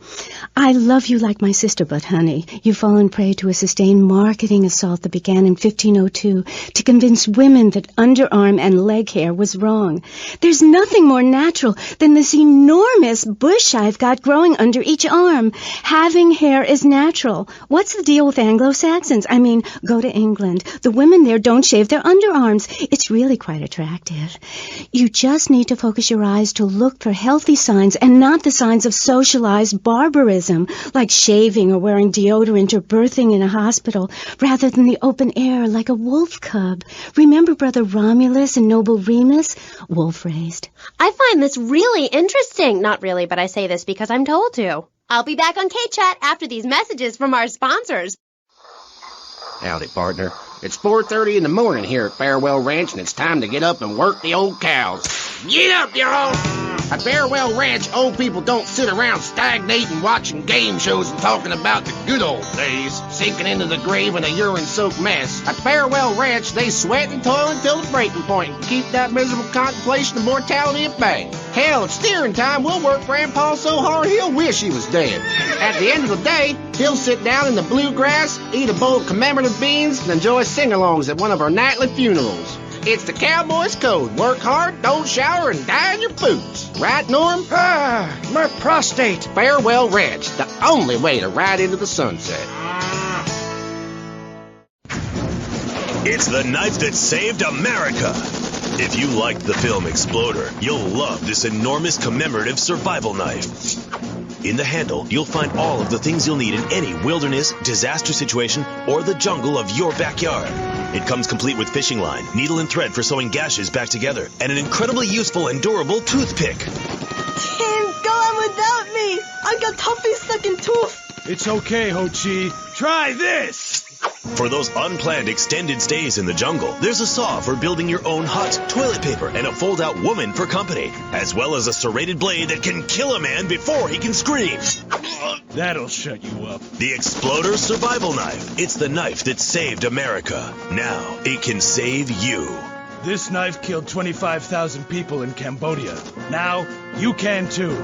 I love you like my sister, but honey, you've fallen prey to a sustained marketing assault that began in 1502 to convince women that underarm and leg hair was wrong. There's nothing more natural than this enormous bush I've got growing under each arm. Having hair is natural. What's the deal with Anglo-Saxons? I mean, go to England. The women there don't shave their underarms. It's really quite attractive. You just need to focus your eyes to look for healthy signs and not the signs of socialized barbarism, like shaving or wearing deodorant or birthing in a hospital, rather than the open air like a wolf cub. Remember Brother Romulus and Noble Remus? Wolf-raised. I find this really interesting. Not really, but I say this because I'm told to. I'll be back on K.Chat after these messages from our sponsors. Howdy, partner. It's 4:30 in the morning here at Farewell Ranch, and it's time to get up and work the old cows. Get up, y'all! At Farewell Ranch, old people don't sit around stagnating, watching game shows and talking about the good old days, sinking into the grave in a urine-soaked mess. At Farewell Ranch, they sweat and toil until the breaking point and keep that miserable contemplation of mortality at bay. Hell, at steering time, we'll work Grandpa so hard he'll wish he was dead. At the end of the day, he'll sit down in the bluegrass, eat a bowl of commemorative beans, and enjoy sing-alongs at one of our nightly funerals. It's the cowboy's code. Work hard, don't shower, and die in your boots. Right, Norm? My prostate. Farewell Ranch, the only way to ride into the sunset. It's the knife that saved America. If you liked the film Exploder, you'll love this enormous commemorative survival knife. In the handle, you'll find all of the things you'll need in any wilderness, disaster situation, or the jungle of your backyard. It comes complete with fishing line, needle and thread for sewing gashes back together, and an incredibly useful and durable toothpick. Tim, go on without me. I got toffee stuck in tooth. It's okay, Ho-Chi. Try this! For those unplanned extended stays in the jungle, there's a saw for building your own hut, toilet paper, and a fold-out woman for company, as well as a serrated blade that can kill a man before he can scream. That'll shut you up. The Exploder Survival Knife. It's the knife that saved America. Now, it can save you. This knife killed 25,000 people in Cambodia. Now, you can too.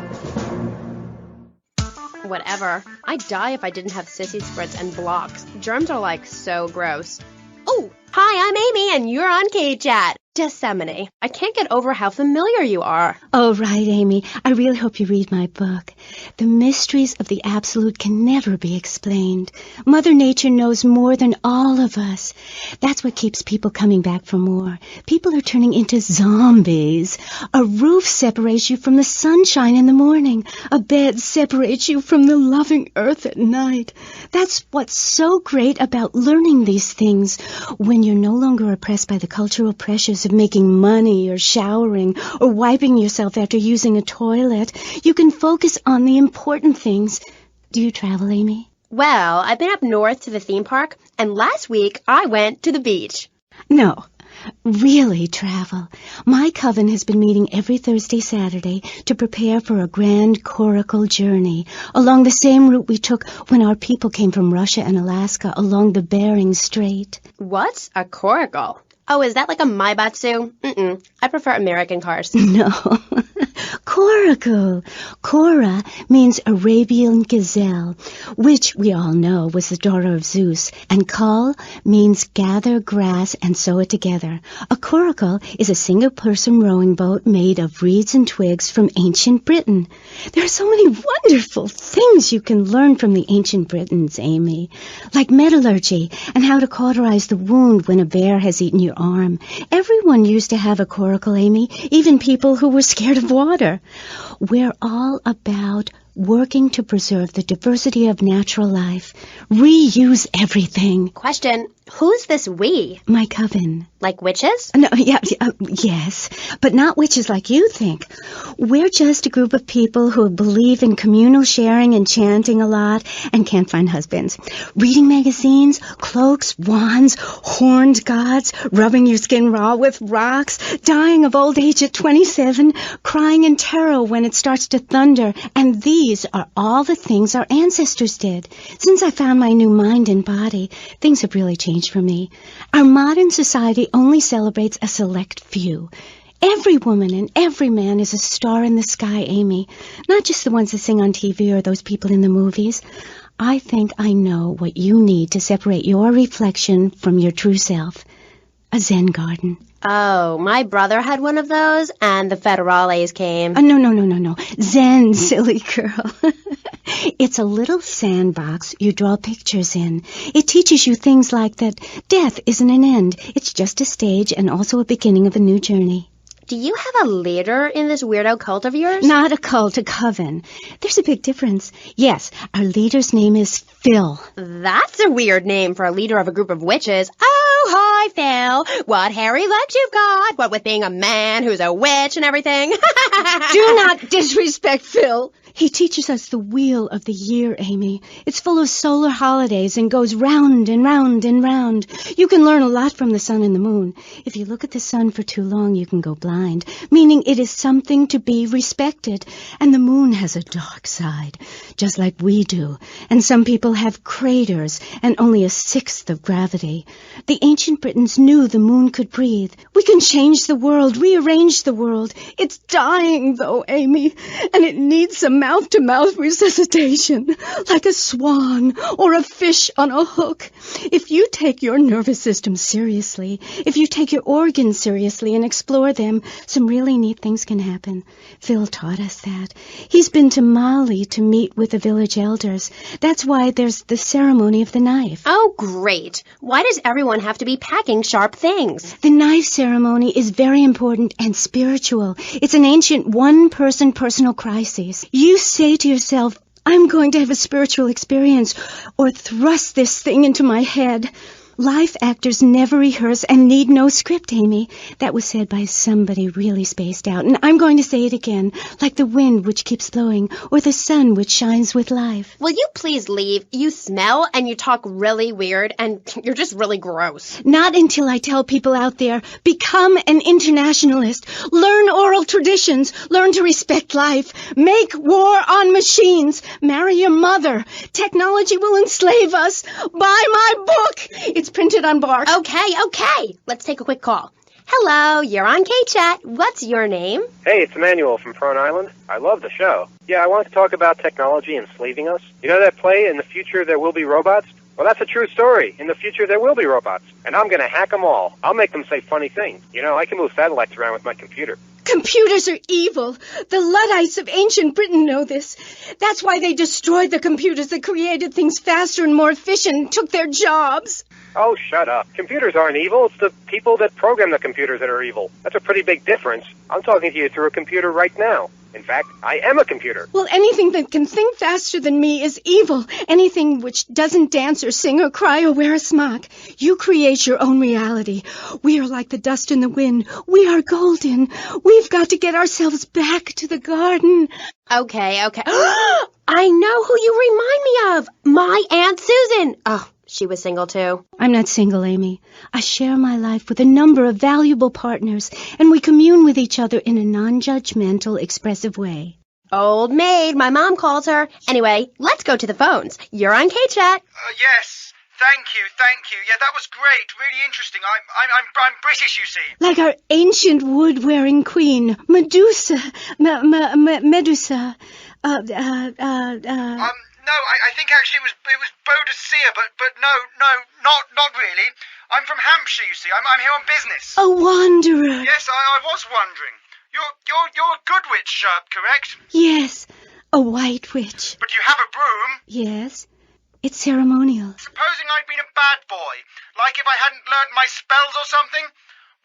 Whatever. I'd die if I didn't have sissy spritz and blocks. Germs are like so gross. Oh, hi, I'm Amy and you're on K.Chat. Disseminate. I can't get over how familiar you are. Oh, right, Amy. I really hope you read my book. The mysteries of the absolute can never be explained. Mother Nature knows more than all of us. That's what keeps people coming back for more. People are turning into zombies. A roof separates you from the sunshine in the morning. A bed separates you from the loving earth at night. That's what's so great about learning these things. When you're no longer oppressed by the cultural pressures of making money or showering or wiping yourself after using a toilet, you can focus on the important things. Do you travel, Amy? Well, I've been up north to the theme park, and last week I went to the beach. No, really travel. My coven has been meeting every Thursday, Saturday to prepare for a grand coracle journey along the same route we took when our people came from Russia and Alaska along the Bering Strait. What's a coracle? Oh, is that like a Maibatsu? I prefer American cars. No. Coracle. Cora means Arabian gazelle, which we all know was the daughter of Zeus, and Kal means gather grass and sew it together. A coracle is a single-person rowing boat made of reeds and twigs from ancient Britain. There are so many wonderful things you can learn from the ancient Britons, Amy, like metallurgy and how to cauterize the wound when a bear has eaten your arm. Everyone used to have a coracle, Amy, even people who were scared of water. We're all about working to preserve the diversity of natural life. Reuse everything. Question, who's this we? My coven. Like witches? No, yes, but not witches like you think. We're just a group of people who believe in communal sharing and chanting a lot and can't find husbands. Reading magazines, cloaks, wands, horned gods, rubbing your skin raw with rocks, dying of old age at 27, crying in terror when it starts to thunder, and these are all the things our ancestors did. Since I found my new mind and body, things have really changed for me. Our modern society only celebrates a select few. Every woman and every man is a star in the sky, Amy. Not just the ones that sing on TV or those people in the movies. I think I know what you need to separate your reflection from your true self. A Zen garden. Oh, my brother had one of those, and the federales came. No. Zen, silly girl. It's a little sandbox you draw pictures in. It teaches you things like that death isn't an end. It's just a stage and also a beginning of a new journey. Do you have a leader in this weirdo cult of yours? Not a cult, a coven. There's a big difference. Yes, our leader's name is Phil. That's a weird name for a leader of a group of witches. Oh, hi, Phil. What hairy legs you've got. What with being a man who's a witch and everything. Do not disrespect Phil. He teaches us the wheel of the year, Amy. It's full of solar holidays and goes round and round and round. You can learn a lot from the sun and the moon. If you look at the sun for too long, you can go blind, meaning it is something to be respected. And the moon has a dark side, just like we do. And some people have craters and only a sixth of gravity. The ancient Britons knew the moon could breathe. We can change the world, rearrange the world. It's dying, though, Amy, and it needs some mouth-to-mouth resuscitation, like a swan or a fish on a hook. If you take your nervous system seriously, if you take your organs seriously and explore them, some really neat things can happen. Phil taught us that. He's been to Mali to meet with the village elders. That's why there's the ceremony of the knife. Oh, great. Why does everyone have to be packing sharp things? The knife ceremony is very important and spiritual. It's an ancient one-person personal crisis. You say to yourself, I'm going to have a spiritual experience, or thrust this thing into my head. Life actors never rehearse and need no script, Amy. That was said by somebody really spaced out. And I'm going to say it again, like the wind which keeps blowing, or the sun which shines with life. Will you please leave? You smell and you talk really weird and you're just really gross. Not until I tell people out there, become an internationalist. Learn oral traditions. Learn to respect life. Make war on machines. Marry your mother. Technology will enslave us. Buy my book. It's printed on bark. Okay. Let's take a quick call. Hello, you're on K.Chat. What's your name? Hey, it's Emmanuel from Front Island. I love the show. Yeah, I wanted to talk about technology enslaving us. You know that play, In the Future There Will Be Robots? Well, that's a true story. In the future, there will be robots. And I'm going to hack them all. I'll make them say funny things. You know, I can move satellites around with my computer. Computers are evil. The Luddites of ancient Britain know this. That's why they destroyed the computers that created things faster and more efficient and took their jobs. Oh, shut up. Computers aren't evil. It's the people that program the computers that are evil. That's a pretty big difference. I'm talking to you through a computer right now. In fact, I am a computer. Well, anything that can think faster than me is evil. Anything which doesn't dance or sing or cry or wear a smock. You create your own reality. We are like the dust in the wind. We are golden. We've got to get ourselves back to the garden. Okay. I know who you remind me of. My Aunt Susan. Oh, she was single too. I'm not single, Amy. I share my life with a number of valuable partners, and we commune with each other in a non-judgmental, expressive way. Old maid, my mom calls her. Anyway, let's go to the phones. You're on K.Chat. Yes. Thank you. Yeah, that was great. Really interesting. I'm British, you see. Like our ancient wood-wearing queen, Medusa. Medusa. No, I think actually it was Boadicea, but no, not really. I'm from Hampshire, you see. I'm here on business. A wanderer. Yes, I was wondering. You're a good witch, correct? Yes, a white witch. But you have a broom? Yes, it's ceremonial. Supposing I'd been a bad boy, like if I hadn't learned my spells or something,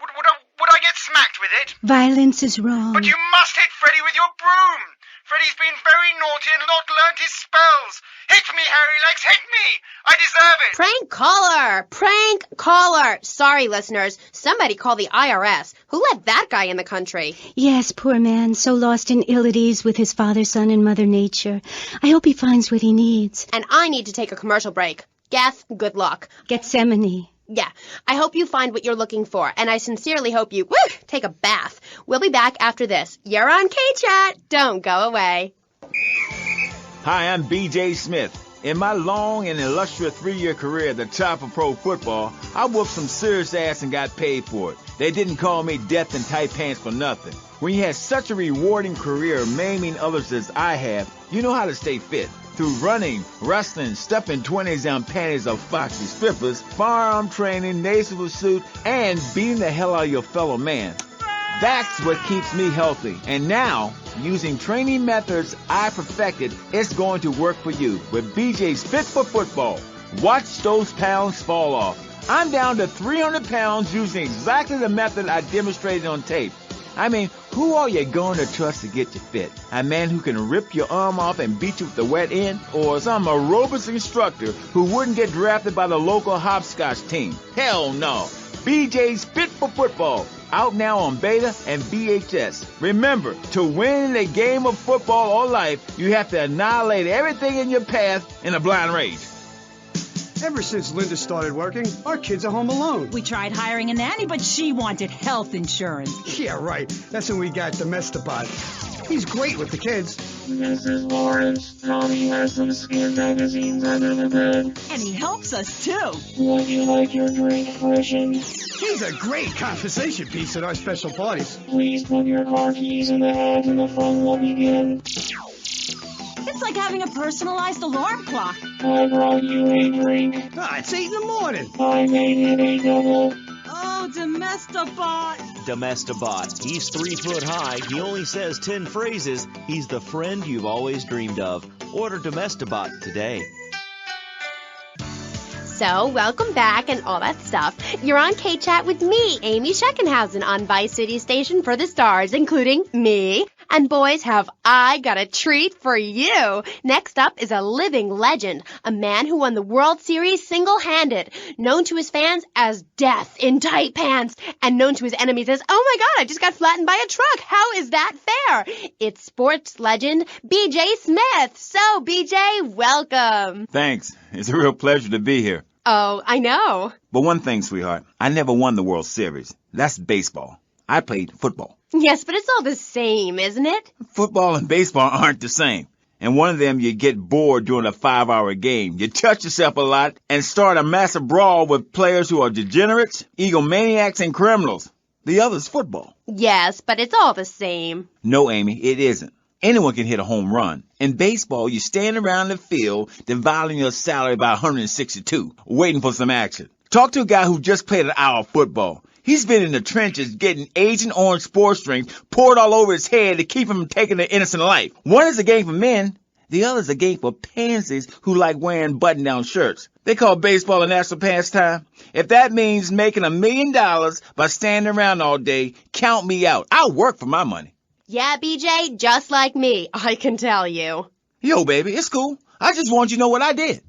would I get smacked with it? Violence is wrong. But you must hit Freddy with your broom. Freddie's been very naughty and not learnt his spells. Hit me, Hairy Legs, hit me! I deserve it! Prank caller! Prank caller! Sorry, listeners. Somebody call the IRS. Who let that guy in the country? Yes, poor man, so lost and ill at ease with his father, son, and Mother Nature. I hope he finds what he needs. And I need to take a commercial break. Gath, good luck. Gethsemane. Yeah, I hope you find what you're looking for, and I sincerely hope you take a bath. We'll be back after this. You're on K.Chat. Don't go away. Hi, I'm B.J. Smith. In my long and illustrious 3-year career at the top of pro football, I whooped some serious ass and got paid for it. They didn't call me Death in Tight Pants for nothing. When you have such a rewarding career maiming others as I have, you know how to stay fit. Through running, wrestling, stuffing 20s down panties of foxy strippers, firearm training, nasal pursuit, and beating the hell out of your fellow man. That's what keeps me healthy. And now, using training methods I perfected, it's going to work for you with BJ's Fit for Football. Watch those pounds fall off. I'm down to 300 pounds using exactly the method I demonstrated on tape. I mean, who are you going to trust to get you fit? A man who can rip your arm off and beat you with the wet end? Or some aerobics instructor who wouldn't get drafted by the local hopscotch team? Hell no. BJ's Fit for Football. Out now on beta and VHS. Remember, to win the game of football or life, you have to annihilate everything in your path in a blind race. Ever since Linda started working, our kids are home alone. We tried hiring a nanny, but she wanted health insurance. Yeah, right. That's when we got Domestabot. He's great with the kids. Mrs. Lawrence, Tommy has some skin magazines under the bed. And he helps us, too. Would you like your drink freshened? He's a great conversation piece at our special parties. Please put your car keys in the hat and the fun will begin. It's like having a personalized alarm clock. I brought you a drink. It's 8 in the morning. I made it a double. Oh, Domestabot. Domestabot. He's 3 foot high. He only says 10 phrases. He's the friend you've always dreamed of. Order Domestabot today. So, welcome back and all that stuff. You're on K-Chat with me, Amy Scheckenhausen, on Vice City Station for the stars, including me. And boys, have I got a treat for you. Next up is a living legend, a man who won the World Series single-handed, known to his fans as Death in Tight Pants, and known to his enemies as, oh my God, I just got flattened by a truck. How is that fair? It's sports legend B.J. Smith. So, B.J., welcome. Thanks. It's a real pleasure to be here. Oh, I know. But one thing, sweetheart, I never won the World Series. That's baseball. I played football. Yes, but it's all the same, isn't it? Football and baseball aren't the same. And one of them, you get bored during a 5-hour game. You touch yourself a lot and start a massive brawl with players who are degenerates, egomaniacs, and criminals. The other's football. Yes, but it's all the same. No, Amy, it isn't. Anyone can hit a home run. In baseball, you stand around the field, dividing your salary by 162, waiting for some action. Talk to a guy who just played an hour of football. He's been in the trenches getting Agent Orange sports drinks poured all over his head to keep him from taking an innocent life. One is a game for men. The other is a game for pansies who like wearing button-down shirts. They call baseball a national pastime. If that means making $1 million by standing around all day, count me out. I'll work for my money. Yeah, BJ, just like me, I can tell you. Yo, baby, it's cool. I just want you to know what I did.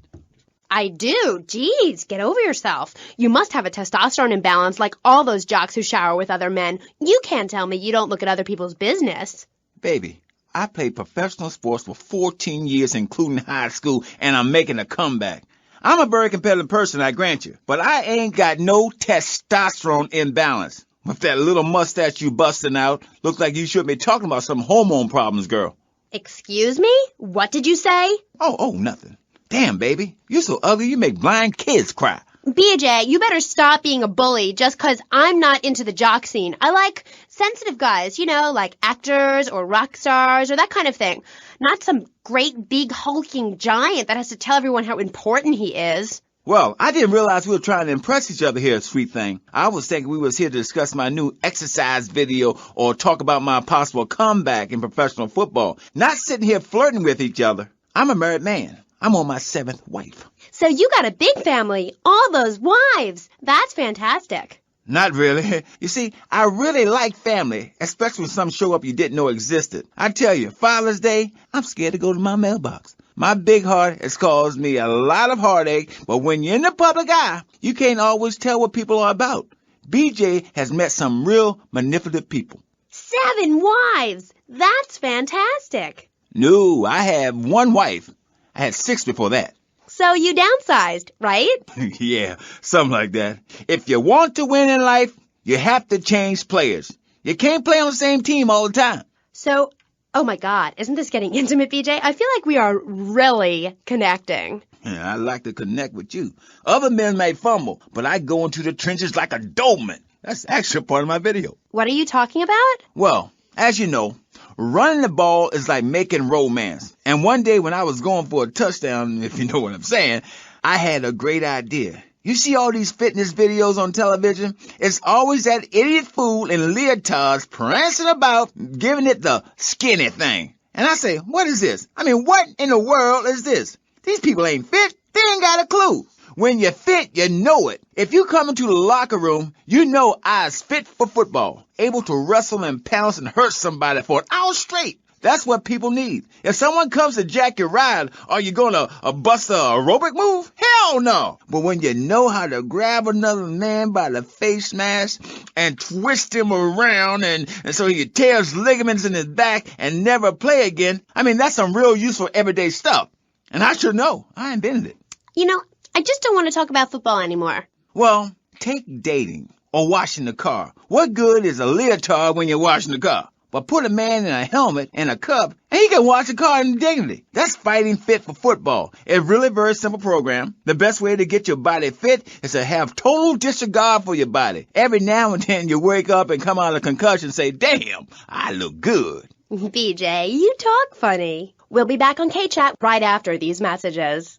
I do. Jeez, get over yourself. You must have a testosterone imbalance like all those jocks who shower with other men. You can't tell me you don't look at other people's business. Baby, I played professional sports for 14 years, including high school, and I'm making a comeback. I'm a very competitive person, I grant you, but I ain't got no testosterone imbalance. With that little mustache you busting out, looks like you should be talking about some hormone problems, girl. Excuse me? What did you say? Oh, nothing. Damn, baby, you're so ugly you make blind kids cry. BJ, you better stop being a bully just 'cause I'm not into the jock scene. I like sensitive guys, you know, like actors or rock stars or that kind of thing. Not some great big hulking giant that has to tell everyone how important he is. Well, I didn't realize we were trying to impress each other here, sweet thing. I was thinking we was here to discuss my new exercise video or talk about my possible comeback in professional football. Not sitting here flirting with each other. I'm a married man. I'm on my 7th wife. So you got a big family, all those wives. That's fantastic. Not really. You see, I really like family, especially when some show up you didn't know existed. I tell you, Father's Day, I'm scared to go to my mailbox. My big heart has caused me a lot of heartache, but when you're in the public eye, you can't always tell what people are about. BJ has met some real manipulative people. 7 wives! That's fantastic. No, I have 1 wife. I had 6 before that. So you downsized, right? Yeah, something like that. If you want to win in life, you have to change players. You can't play on the same team all the time. So, oh my God, isn't this getting intimate, BJ? I feel like we are really connecting. Yeah, I like to connect with you. Other men may fumble, but I go into the trenches like a Doberman. That's actually part of my video. What are you talking about? Well, as you know, running the ball is like making romance. And one day when I was going for a touchdown, if you know what I'm saying, I had a great idea. You see all these fitness videos on television? It's always that idiot fool in leotards prancing about, giving it the skinny thing. And I say, what is this? I mean, what in the world is this? These people ain't fit. They ain't got a clue. When you're fit, you know it. If you come into the locker room, you know I's fit for football, able to wrestle and pounce and hurt somebody for an hour straight. That's what people need. If someone comes to jack your ride, are you gonna bust a aerobic move? Hell no. But when you know how to grab another man by the face mask and twist him around and so he tears ligaments in his back and never play again, I mean, that's some real useful everyday stuff. And I should know. I invented it. You know, I just don't want to talk about football anymore. Well, take dating or washing the car. What good is a leotard when you're washing the car? But put a man in a helmet and a cup, and he can wash the car in dignity. That's fighting fit for football. It's really a very simple program. The best way to get your body fit is to have total disregard for your body. Every now and then you wake up and come out of concussion and say, damn, I look good. BJ, you talk funny. We'll be back on K.Chat right after these messages.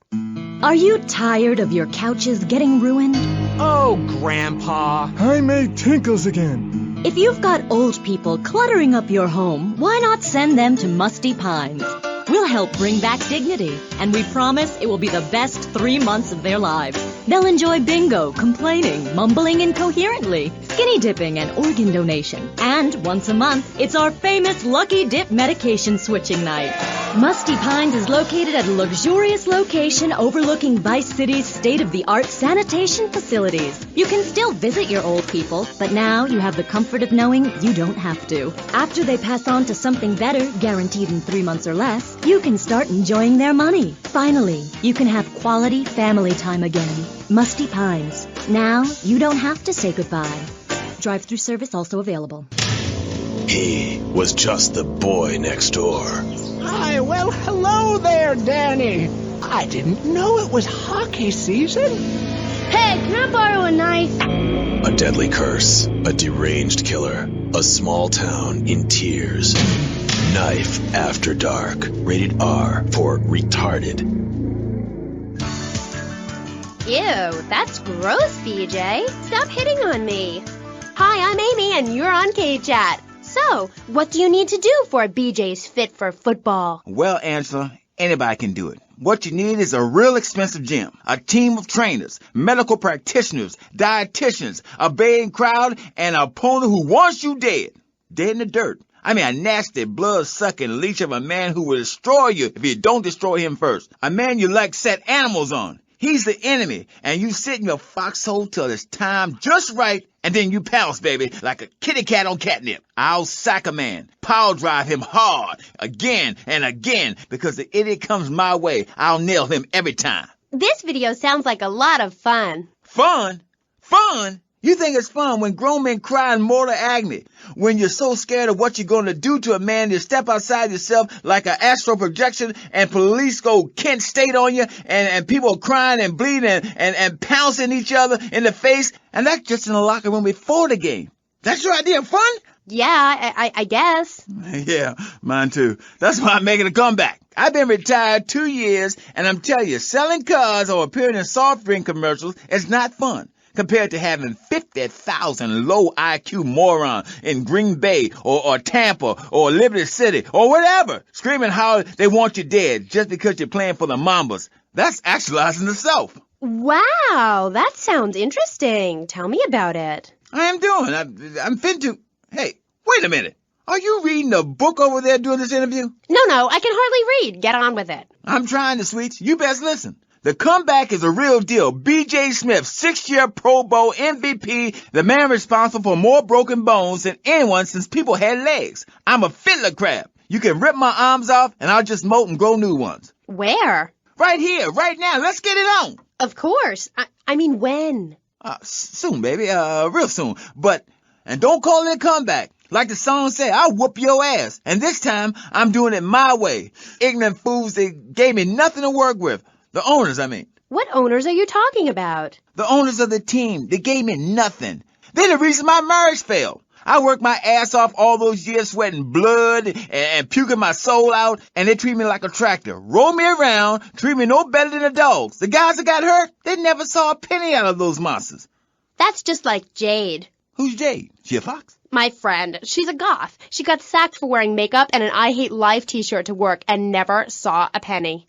Are you tired of your couches getting ruined? Oh, Grandpa. I made tinkles again. If you've got old people cluttering up your home, why not send them to Musty Pines? We'll help bring back dignity, and we promise it will be the best 3 months of their lives. They'll enjoy bingo, complaining, mumbling incoherently, skinny dipping, and organ donation. And once a month, it's our famous Lucky Dip medication switching night. Musty Pines is located at a luxurious location overlooking Vice City's state-of-the-art sanitation facilities. You can still visit your old people, but now you have the comfort of knowing you don't have to. After they pass on to something better, guaranteed in 3 months or less, you can start enjoying their money. Finally, you can have quality family time again. Musty Pines. Now, you don't have to say goodbye. Drive-through service also available. He was just the boy next door. Hi, well, hello there, Danny. I didn't know it was hockey season. Hey, can I borrow a knife? A deadly curse, a deranged killer, a small town in tears. Knife After Dark, rated R for retarded. Ew, that's gross, BJ. Stop hitting on me. Hi, I'm Amy, and you're on K.Chat. So, what do you need to do for BJ's fit for football? Well, Angela, anybody can do it. What you need is a real expensive gym, a team of trainers, medical practitioners, dietitians, a baying crowd, and an opponent who wants you dead. Dead in the dirt. I mean, a nasty, blood-sucking leech of a man who will destroy you if you don't destroy him first. A man you like set animals on. He's the enemy, and you sit in your foxhole till it's time just right, and then you pounce, baby, like a kitty cat on catnip. I'll sack a man, power drive him hard, again and again, because the idiot comes my way. I'll nail him every time. This video sounds like a lot of fun. Fun? Fun? You think it's fun when grown men cry in mortal agony, when you're so scared of what you're going to do to a man, you step outside yourself like an astral projection and police go Kent State on you and people are crying and bleeding and pouncing each other in the face, and that's just in the locker room before the game. That's your idea of fun? Yeah, I guess. Yeah, mine too. That's why I'm making a comeback. I've been retired 2 years, and I'm telling you, selling cars or appearing in soft drink commercials is not fun compared to having 50,000 low IQ morons in Green Bay or Tampa or Liberty City or whatever screaming how they want you dead just because you're playing for the Mambas. That's actualizing the South. Wow, that sounds interesting. Tell me about it. I am doing. I'm fin to... Hey, wait a minute. Are you reading a book over there doing this interview? No, I can hardly read. Get on with it. I'm trying to, sweets. You best listen. The comeback is a real deal. B.J. Smith, 6-year Pro Bowl MVP, the man responsible for more broken bones than anyone since people had legs. I'm a fiddler crab. You can rip my arms off, and I'll just molt and grow new ones. Where? Right here, right now. Let's get it on. Of course. I mean, when? Soon, baby. Real soon. And don't call it a comeback. Like the song said, I'll whoop your ass. And this time, I'm doing it my way. Ignorant fools that gave me nothing to work with. The owners, I mean. What owners are you talking about? The owners of the team. They gave me nothing. They're the reason my marriage failed. I worked my ass off all those years sweating blood and puking my soul out, and they treat me like a tractor. Roll me around, treat me no better than the dogs. The guys that got hurt, they never saw a penny out of those monsters. That's just like Jade. Who's Jade? She a fox? My friend. She's a goth. She got sacked for wearing makeup and an I Hate Life t-shirt to work and never saw a penny.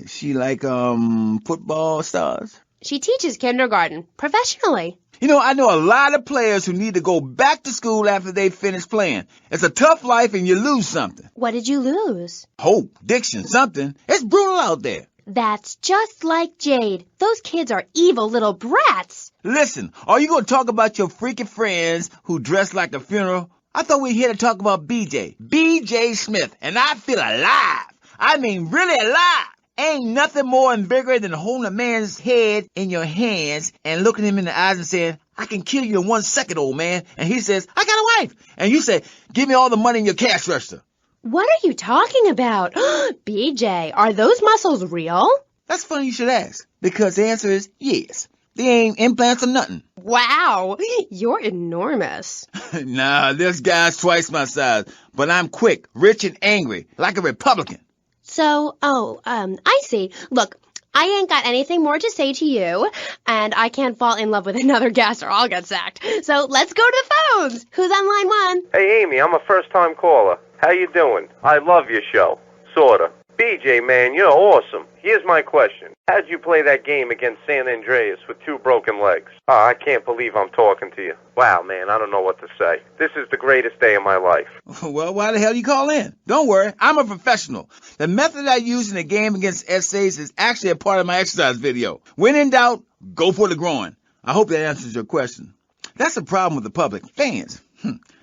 She like, football stars? She teaches kindergarten, professionally. You know, I know a lot of players who need to go back to school after they finish playing. It's a tough life and you lose something. What did you lose? Hope, diction, something. It's brutal out there. That's just like Jade. Those kids are evil little brats. Listen, are you going to talk about your freaking friends who dress like a funeral? I thought we were here to talk about BJ. BJ Smith. And I feel alive. I mean, really alive. Ain't nothing more invigorating than holding a man's head in your hands and looking him in the eyes and saying, I can kill you in 1 second, old man. And he says, I got a wife. And you say, give me all the money in your cash register. What are you talking about? BJ, are those muscles real? That's funny you should ask, because the answer is yes. They ain't implants or nothing. Wow, you're enormous. Nah, this guy's twice my size, but I'm quick, rich, and angry, like a Republican. So, I see. Look, I ain't got anything more to say to you, and I can't fall in love with another guest or I'll get sacked. So let's go to the phones. Who's on line 1? Hey, Amy, I'm a first-time caller. How you doing? I love your show. Sorta. BJ, man, you're awesome. Here's my question. How'd you play that game against San Andreas with 2 broken legs? Oh, I can't believe I'm talking to you. Wow, man, I don't know what to say. This is the greatest day of my life. Well, why the hell you call in? Don't worry, I'm a professional. The method I use in the game against essays is actually a part of my exercise video. When in doubt, go for the groin. I hope that answers your question. That's the problem with the public. Fans.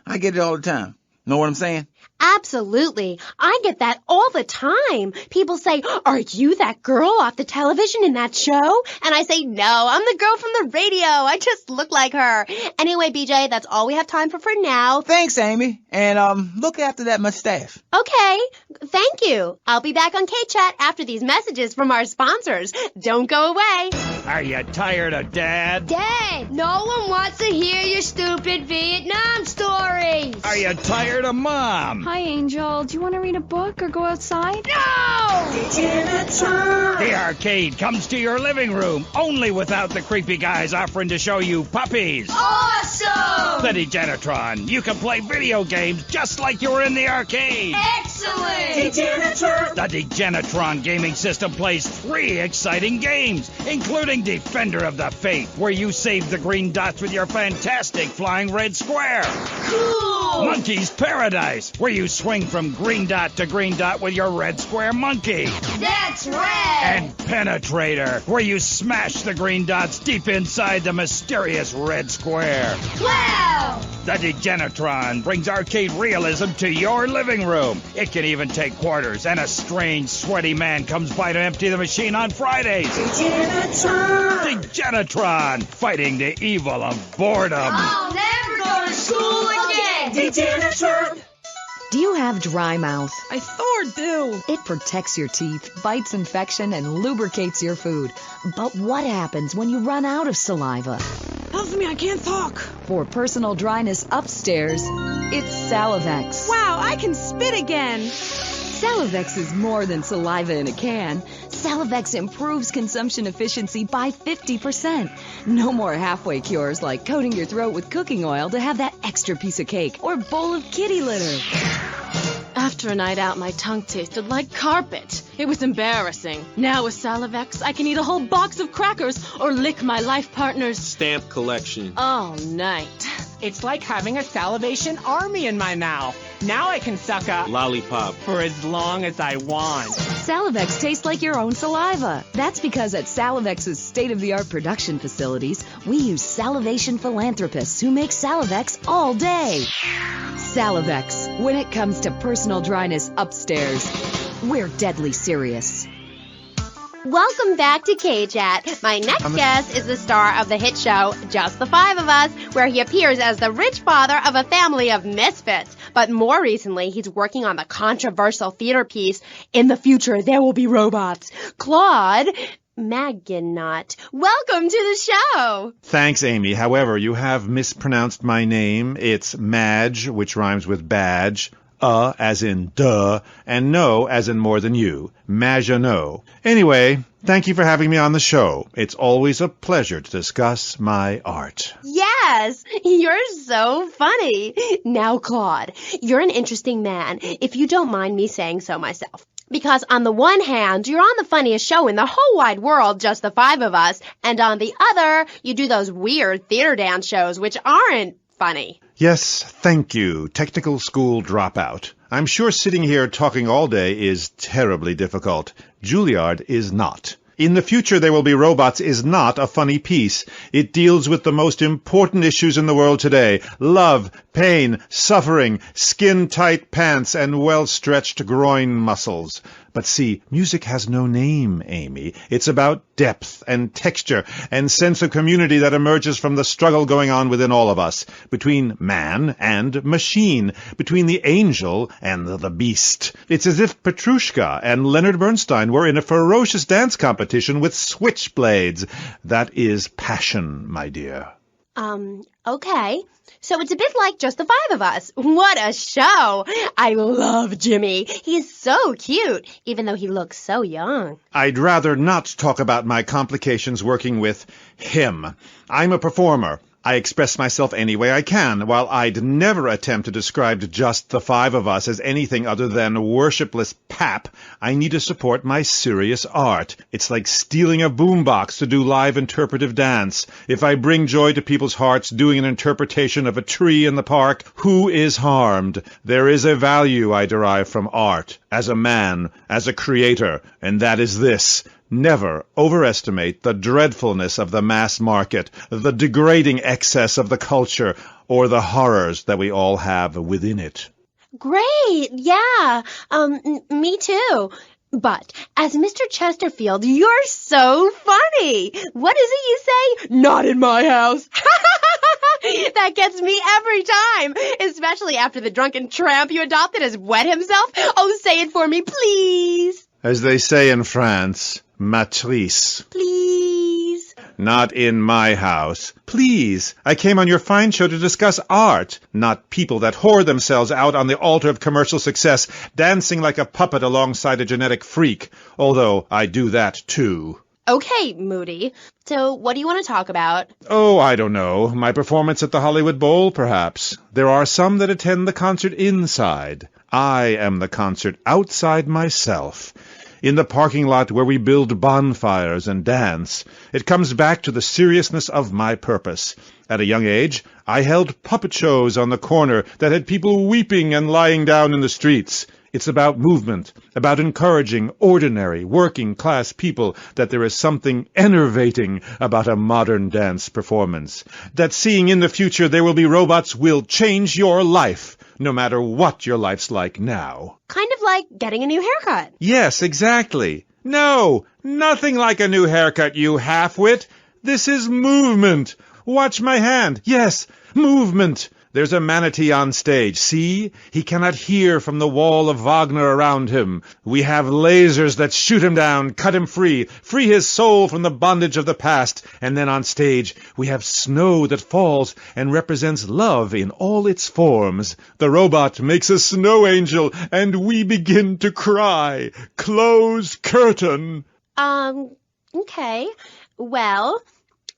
I get it all the time. Know what I'm saying? Absolutely. I get that all the time. People say, are you that girl off the television in that show? And I say, no, I'm the girl from the radio. I just look like her. Anyway, BJ, that's all we have time for now. Thanks, Amy. And look after that mustache. Okay. Thank you. I'll be back on K.Chat after these messages from our sponsors. Don't go away. Are you tired of Dad? Dad, no one wants to hear your stupid Vietnam stories. Are you tired of Mom? Hi, Angel. Do you want to read a book or go outside? No! The arcade comes to your living room, only without the creepy guys offering to show you puppies. Awesome! The Degenatron. You can play video games just like you were in the arcade. Excellent! The Degenatron gaming system plays 3 exciting games, including Defender of the Faith, where you save the green dots with your fantastic flying red square. Cool! Monkey's Paradise, where you swing from green dot to green dot with your red square monkey. That's right! And Penetrator, where you smash the green dots deep inside the mysterious red square. Wow! The Degenatron brings arcade realism to your living room. It can even take quarters, and a strange, sweaty man comes by to empty the machine on Fridays. Degenatron, fighting the evil of boredom. I'll never go to school again! Degenatron! Do you have dry mouth? I sure do. It protects your teeth, fights infection, and lubricates your food. But what happens when you run out of saliva? Tells me I can't talk. For personal dryness upstairs, it's Salivex. Wow, I can spit again. Salivex is more than saliva in a can. Salivex improves consumption efficiency by 50%. No more halfway cures like coating your throat with cooking oil to have that extra piece of cake or bowl of kitty litter. After a night out, my tongue tasted like carpet. It was embarrassing. Now with Salivex, I can eat a whole box of crackers or lick my life partner's stamp collection all night. It's like having a salivation army in my mouth. Now I can suck a lollipop for as long as I want. Salivex tastes like your own saliva. That's because at Salivex's state-of-the-art production facilities, we use salivation philanthropists who make Salivex all day. Salivex, when it comes to personal dryness upstairs, we're deadly serious. Welcome back to K.Chat. My next guest is the star of the hit show, Just the Five of Us, where he appears as the rich father of a family of misfits. But more recently, he's working on the controversial theater piece, In the Future, There Will Be Robots. Claude Maginot, welcome to the show. Thanks, Amy. However, you have mispronounced my name. It's Madge, which rhymes with badge. As in duh, and no as in more than you. Maginot. Anyway, thank you for having me on the show. It's always a pleasure to discuss my art. Yes, you're so funny. Now, Claude, you're an interesting man, if you don't mind me saying so myself. Because on the one hand, you're on the funniest show in the whole wide world, Just the Five of Us, and on the other, you do those weird theater dance shows which aren't funny. Yes, thank you, technical school dropout. I'm sure sitting here talking all day is terribly difficult. Juilliard is not. In the Future There Will Be Robots is not a funny piece. It deals with the most important issues in the world today. Love, pain, suffering, skin-tight pants, and well-stretched groin muscles. But see, music has no name, Amy. It's about depth and texture and sense of community that emerges from the struggle going on within all of us, between man and machine, between the angel and the beast. It's as if Petrushka and Leonard Bernstein were in a ferocious dance competition with switchblades. That is passion, my dear. Okay. So it's a bit like Just the Five of Us. What a show! I love Jimmy. He's so cute, even though he looks so young. I'd rather not talk about my complications working with him. I'm a performer. I express myself any way I can, while I'd never attempt to describe Just the Five of Us as anything other than worshipless pap. I need to support my serious art. It's like stealing a boombox to do live interpretive dance. If I bring joy to people's hearts doing an interpretation of a tree in the park, who is harmed? There is a value I derive from art, as a man, as a creator, and that is this. Never overestimate the dreadfulness of the mass market, the degrading excess of the culture, or the horrors that we all have within it. Great, yeah, me too. But, as Mr. Chesterfield, you're so funny. What is it you say? Not in my house. That gets me every time, especially after the drunken tramp you adopted has wet himself. Oh, say it for me, please. As they say in France, matrice. Please. Not in my house. Please. I came on your fine show to discuss art, not people that whore themselves out on the altar of commercial success, dancing like a puppet alongside a genetic freak, although I do that too. Okay, Moody. So what do you want to talk about? Oh, I don't know. My performance at the Hollywood Bowl, perhaps. There are some that attend the concert inside. I am the concert outside myself. In the parking lot where we build bonfires and dance. It comes back to the seriousness of my purpose. At a young age, I held puppet shows on the corner that had people weeping and lying down in the streets. It's about movement, about encouraging ordinary, working-class people that there is something enervating about a modern dance performance. That seeing in the future there will be robots will change your life, no matter what your life's like now. Kind of like getting a new haircut. Yes, exactly. No, nothing like a new haircut, you half-wit. This is movement. Watch my hand. Yes, movement. There's a manatee on stage. See? He cannot hear from the wall of Wagner around him. We have lasers that shoot him down, cut him free his soul from the bondage of the past. And then on stage, we have snow that falls and represents love in all its forms. The robot makes a snow angel, and we begin to cry. Close curtain. Okay. Well,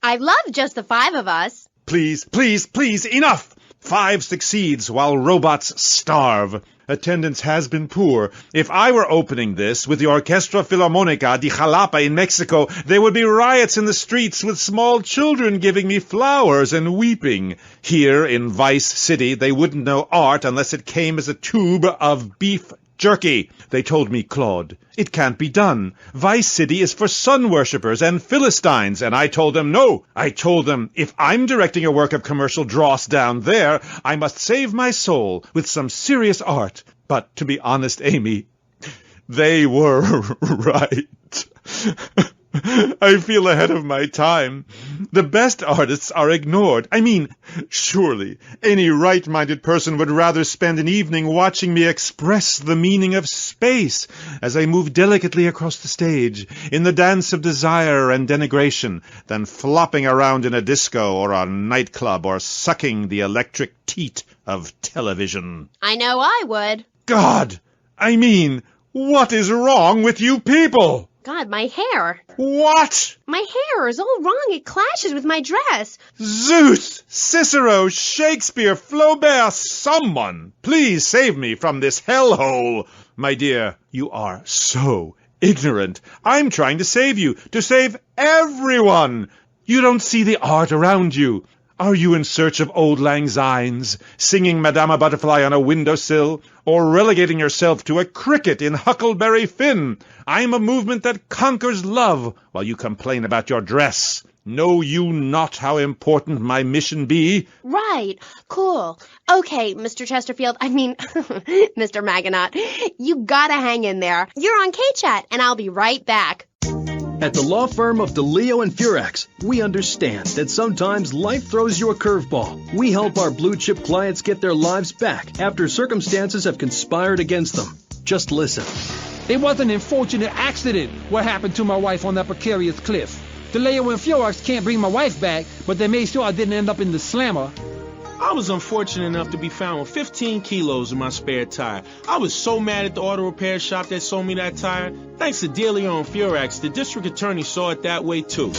I love Just the Five of Us. Please, please, please, enough! 5 succeeds while robots starve. Attendance has been poor. If I were opening this with the Orquestra Filarmonica de Jalapa in Mexico, there would be riots in the streets with small children giving me flowers and weeping. Here in Vice City, they wouldn't know art unless it came as a tube of beef jerky. They told me, Claude, it can't be done. Vice City is for sun worshippers and Philistines. And I told them, no. I told them, if I'm directing a work of commercial dross down there, I must save my soul with some serious art. But to be honest, Amy, they were right. I feel ahead of my time. The best artists are ignored. I mean, surely any right-minded person would rather spend an evening watching me express the meaning of space as I move delicately across the stage in the dance of desire and denigration than flopping around in a disco or a nightclub or sucking the electric teat of television. I know I would. God! I mean, what is wrong with you people? God, my hair. What? My hair is all wrong. It clashes with my dress. Zeus! Cicero! Shakespeare! Flaubert! Someone! Please save me from this hellhole! My dear, you are so ignorant. I'm trying to save you. To save everyone! You don't see the art around you. Are you in search of old lang synes, singing Madama Butterfly on a windowsill, or relegating yourself to a cricket in Huckleberry Finn? I'm a movement that conquers love, while you complain about your dress. Know you not how important my mission be? Right. Cool. Okay, Mr. Chesterfield, Mr. Magonaut, you gotta hang in there. You're on K.Chat, and I'll be right back. At the law firm of DeLeo and Furex, we understand that sometimes life throws you a curveball. We help our blue-chip clients get their lives back after circumstances have conspired against them. Just listen. It was an unfortunate accident what happened to my wife on that precarious cliff. DeLeo and Furex can't bring my wife back, but they made sure I didn't end up in the slammer. I was unfortunate enough to be found with 15 kilos in my spare tire. I was so mad at the auto repair shop that sold me that tire. Thanks to DeLeo and Furex, the district attorney saw it that way too.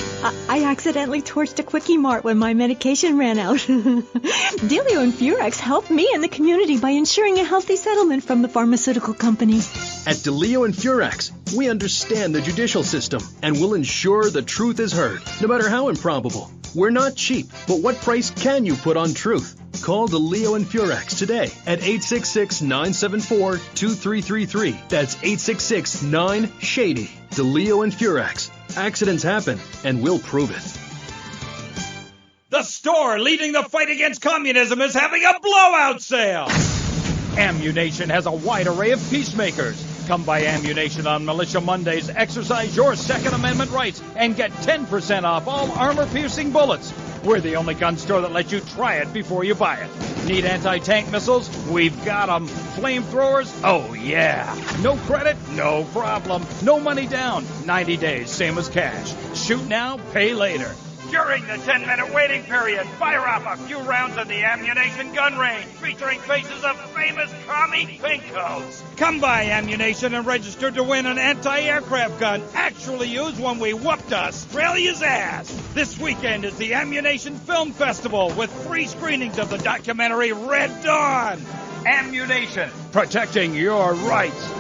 I accidentally torched a Quickie Mart when my medication ran out. DeLeo and Furex helped me and the community by ensuring a healthy settlement from the pharmaceutical company. At DeLeo and Furex, we understand the judicial system and will ensure the truth is heard, no matter how improbable. We're not cheap, but what price can you put on truth? Call DeLeo and Furex today at 866-974-2333. That's 866-9-SHADY. DeLeo and Furex. Accidents happen, and we'll prove it. The store leading the fight against communism is having a blowout sale! Ammunition has a wide array of peacemakers. Come by Ammunition on Militia Mondays, exercise your Second Amendment rights, and get 10% off all armor-piercing bullets. We're the only gun store that lets you try it before you buy it. Need anti-tank missiles? We've got them. Flamethrowers? Oh, yeah. No credit? No problem. No money down. 90 days, same as cash. Shoot now, pay later. During the 10-minute waiting period, fire off a few rounds of the Ammunition gun range, featuring faces of famous commie pinkos. Come by Ammunition and register to win an anti-aircraft gun actually used when we whooped Australia's ass. This weekend is the Ammunition Film Festival with free screenings of the documentary Red Dawn. Ammunition, protecting your rights.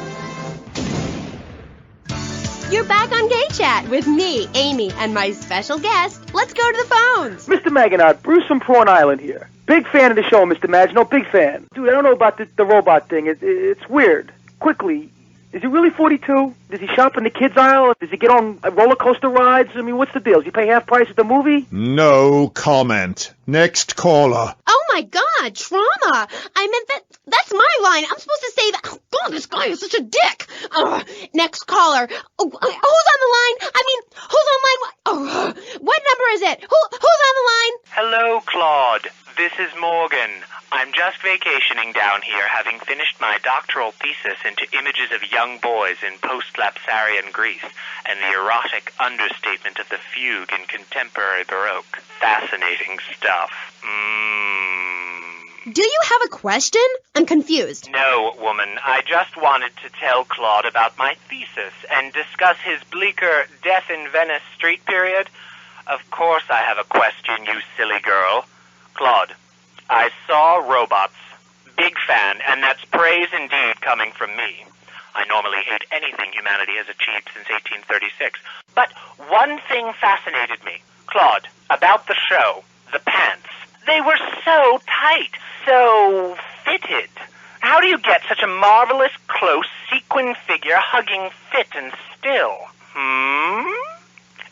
You're back on K.Chat with me, Amy, and my special guest. Let's go to the phones. Mr. Magonaut, Bruce from Prawn Island here. Big fan of the show, Mr. Maginot, big fan. Dude, I don't know about the robot thing. It's weird. Quickly, is he really 42? Does he shop in the kids' aisle? Does he get on roller coaster rides? I mean, what's the deal? Does he pay half price at the movie? No comment. Next caller. Oh my God, trauma! I meant that's my line. I'm supposed to say that. Oh God, this guy is such a dick. Next caller. Oh, who's on the line? Who's on line? What number is it? Who's on the line? Hello, Claude. This is Morgan. I'm just vacationing down here, having finished my doctoral thesis into images of young boys in post-lapsarian Greece and the erotic understatement of the fugue in contemporary Baroque. Fascinating stuff. Do you have a question? I'm confused. No, woman. I just wanted to tell Claude about my thesis and discuss his bleaker Death in Venice Street period. Of course I have a question, you silly girl. Claude, I saw robots Big fan, and that's praise indeed coming from me. I normally hate anything humanity has achieved since 1836. But one thing fascinated me, Claude, about the show, the pants. They were so tight, so fitted. How do you get such a marvelous, close, sequin figure hugging fit and still?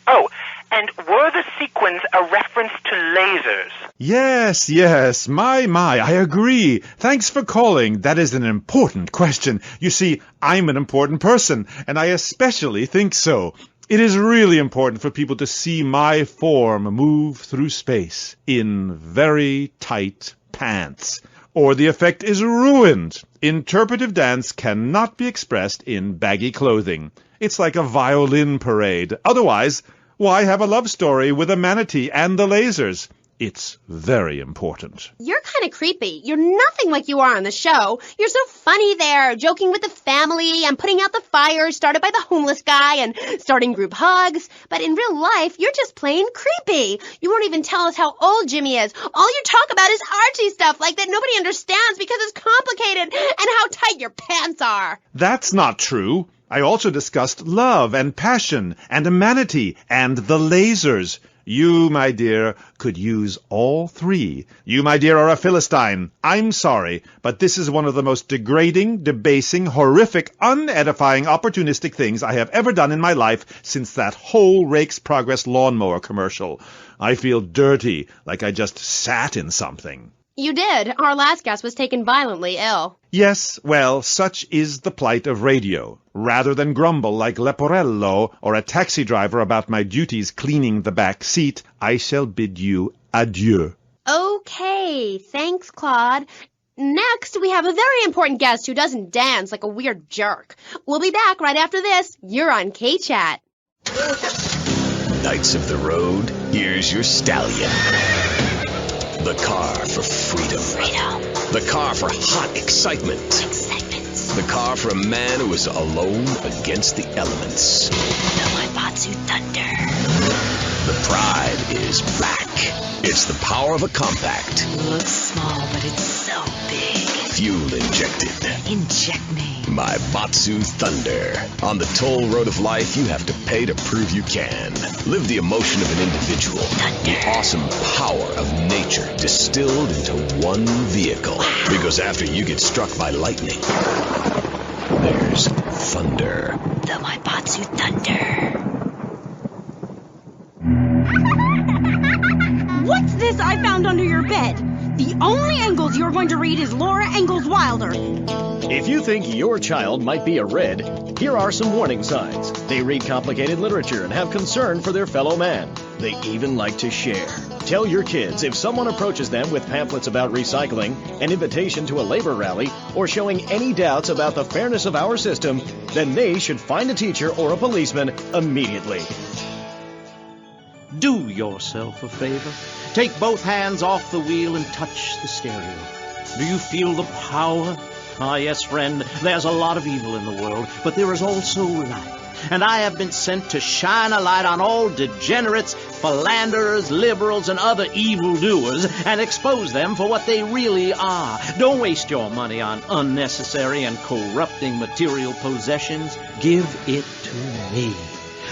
Oh, and were the sequins a reference to lasers? Yes, my, I agree. Thanks for calling. That is an important question. You see, I'm an important person, and I especially think so. It is really important for people to see my form move through space in very tight pants, or the effect is ruined. Interpretive dance cannot be expressed in baggy clothing. It's like a violin parade. Otherwise, why have a love story with a manatee and the lasers? It's very important. You're kind of creepy. You're nothing like you are on the show. You're so funny there, joking with the family and putting out the fires started by the homeless guy and starting group hugs. But in real life, you're just plain creepy. You won't even tell us how old Jimmy is. All you talk about is Archie stuff like that nobody understands because it's complicated and how tight your pants are. That's not true. I also discussed love and passion and a manatee and the lasers. You, my dear, could use all three. You, my dear, are a Philistine. I'm sorry, but this is one of the most degrading, debasing, horrific, unedifying, opportunistic things I have ever done in my life since that whole Rake's Progress lawnmower commercial. I feel dirty, like I just sat in something. You did. Our last guest was taken violently ill. Yes, well, such is the plight of radio. Rather than grumble like Leporello or a taxi driver about my duties cleaning the back seat, I shall bid you adieu. Okay, thanks, Claude. Next, we have a very important guest who doesn't dance like a weird jerk. We'll be back right after this. You're on K.Chat. Knights of the road, here's your stallion. The car for freedom. The car for hot excitement. The car for a man who is alone against the elements. The Waibatsu Thunder. The pride is back. It's the power of a compact. Looks small, but it's so big. Fuel injected. Inject me. My Batsu Thunder. On the toll road of life, you have to pay to prove you can. Live the emotion of an individual. Thunder. The awesome power of nature distilled into one vehicle. Wow. Because after you get struck by lightning, there's thunder. The Waibatsu Thunder. What's this I found under your bed? The only Engels you're going to read is Laura Ingalls Wilder. If you think your child might be a red, here are some warning signs. They read complicated literature and have concern for their fellow man. They even like to share. Tell your kids if someone approaches them with pamphlets about recycling, an invitation to a labor rally, or showing any doubts about the fairness of our system, then they should find a teacher or a policeman immediately. Do yourself a favor. Take both hands off the wheel and touch the stereo. Do you feel the power? Ah, yes, friend, there's a lot of evil in the world, but there is also light. And I have been sent to shine a light on all degenerates, philanderers, liberals, and other evildoers, and expose them for what they really are. Don't waste your money on unnecessary and corrupting material possessions. Give it to me.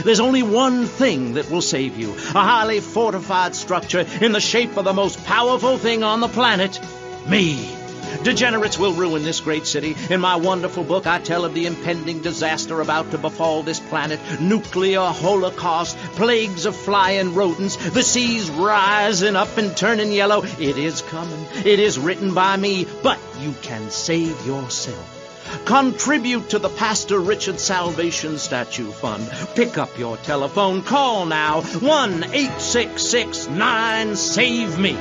There's only one thing that will save you, a highly fortified structure in the shape of the most powerful thing on the planet, me. Degenerates will ruin this great city. In my wonderful book, I tell of the impending disaster about to befall this planet, nuclear holocaust, plagues of flying rodents, the seas rising up and turning yellow. It is coming. It is written by me, but you can save yourself. Contribute to the Pastor Richard Salvation Statue Fund. Pick up your telephone. Call now. 1-866-9-SAVE-ME.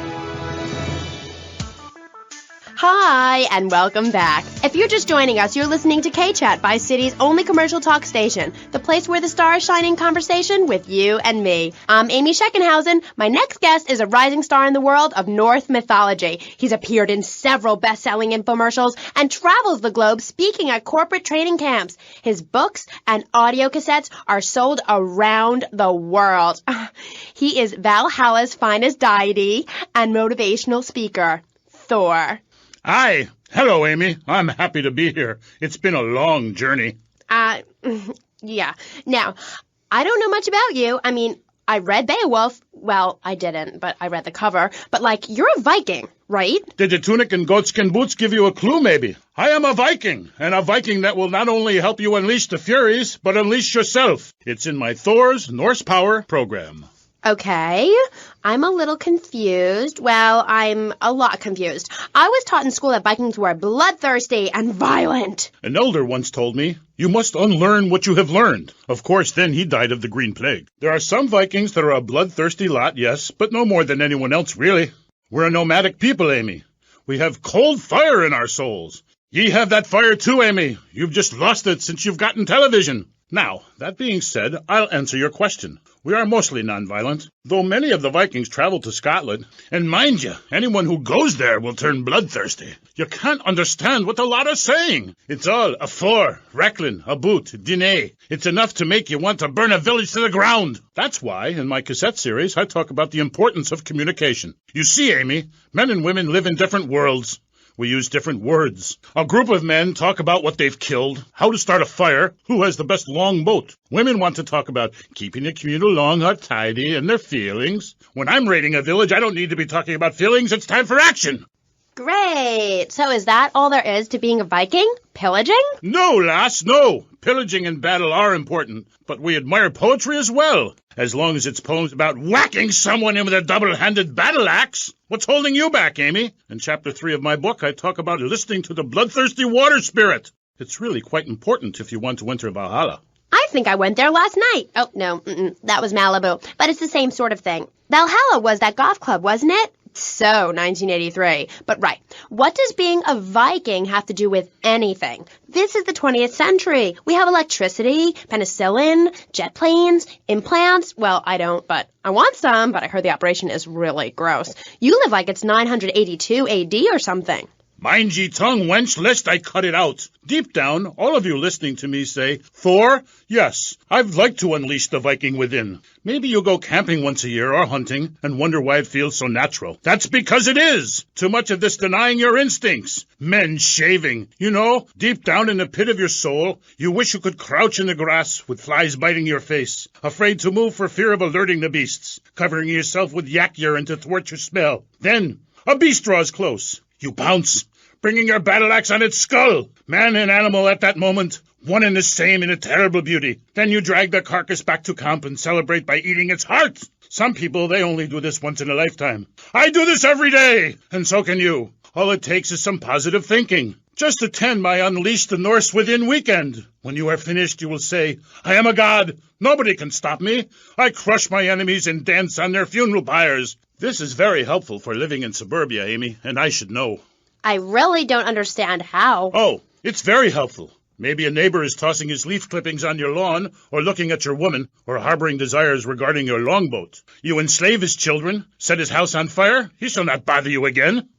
Hi, and welcome back. If you're just joining us, you're listening to K.Chat by CiTY's only commercial talk station, the place where the stars shine in conversation with you and me. I'm Amy Scheckenhausen. My next guest is a rising star in the world of Norse mythology. He's appeared in several best-selling infomercials and travels the globe speaking at corporate training camps. His books and audio cassettes are sold around the world. He is Valhalla's finest deity and motivational speaker, Thor. Hi, Hello, Amy. I'm happy to be here. It's been a long journey. Yeah. Now, I don't know much about you. I mean, I read Beowulf. Well, I didn't, but I read the cover. But, like, you're a Viking, right? Did the tunic and goatskin boots give you a clue, maybe? I am a Viking, and a Viking that will not only help you unleash the Furies, but unleash yourself. It's in my Thor's Norse Power program. Okay. I'm a little confused. Well, I'm a lot confused. I was taught in school that Vikings were bloodthirsty and violent. An elder once told me, you must unlearn what you have learned. Of course, then he died of the Green Plague. There are some Vikings that are a bloodthirsty lot, yes, but no more than anyone else, really. We're a nomadic people, Amy. We have cold fire in our souls. Ye have that fire too, Amy. You've just lost it since you've gotten television. Now, that being said, I'll answer your question. We are mostly nonviolent, though many of the Vikings traveled to Scotland. And mind you, anyone who goes there will turn bloodthirsty. You can't understand what the lot are saying. It's all a for, recklin, a boot, dîner. It's enough to make you want to burn a village to the ground. That's why, in my cassette series, I talk about the importance of communication. You see, Amy, men and women live in different worlds. We use different words. A group of men talk about what they've killed, how to start a fire, who has the best long boat. Women want to talk about keeping the communal long hut tidy and their feelings. When I'm raiding a village, I don't need to be talking about feelings. It's time for action. Great. So is that all there is to being a Viking? Pillaging? No, lass, no. Pillaging and battle are important, but we admire poetry as well, as long as it's poems about whacking someone in with a double-handed battle axe. What's holding you back, Amy? In Chapter 3 of my book, I talk about listening to the bloodthirsty water spirit. It's really quite important if you want to enter Valhalla. I think I went there last night. Oh, no, that was Malibu, but it's the same sort of thing. Valhalla was that golf club, wasn't it? So, 1983. But right, what does being a Viking have to do with anything? This is the 20th century. We have electricity, penicillin, jet planes, implants. Well, I don't, but I want some, but I heard the operation is really gross. You live like it's 982 AD or something. Mind ye tongue, wench, lest I cut it out. Deep down, all of you listening to me say, Thor, yes, I'd like to unleash the Viking within. Maybe you'll go camping once a year or hunting and wonder why it feels so natural. That's because it is. Too much of this denying your instincts. Men shaving. You know, deep down in the pit of your soul, you wish you could crouch in the grass with flies biting your face, afraid to move for fear of alerting the beasts, covering yourself with yak urine to thwart your smell. Then, a beast draws close. You pounce, bringing your battle axe on its skull. Man and animal at that moment, one and the same in a terrible beauty. Then you drag the carcass back to camp and celebrate by eating its heart. Some people, they only do this once in a lifetime. I do this every day, and so can you. All it takes is some positive thinking. Just attend my Unleash the Norse Within weekend. When you are finished, you will say, I am a god. Nobody can stop me. I crush my enemies and dance on their funeral pyres. This is very helpful for living in suburbia, Amy, and I should know. I really don't understand how. Oh, it's very helpful. Maybe a neighbor is tossing his leaf clippings on your lawn, or looking at your woman, or harboring desires regarding your longboat. You enslave his children, set his house on fire, he shall not bother you again.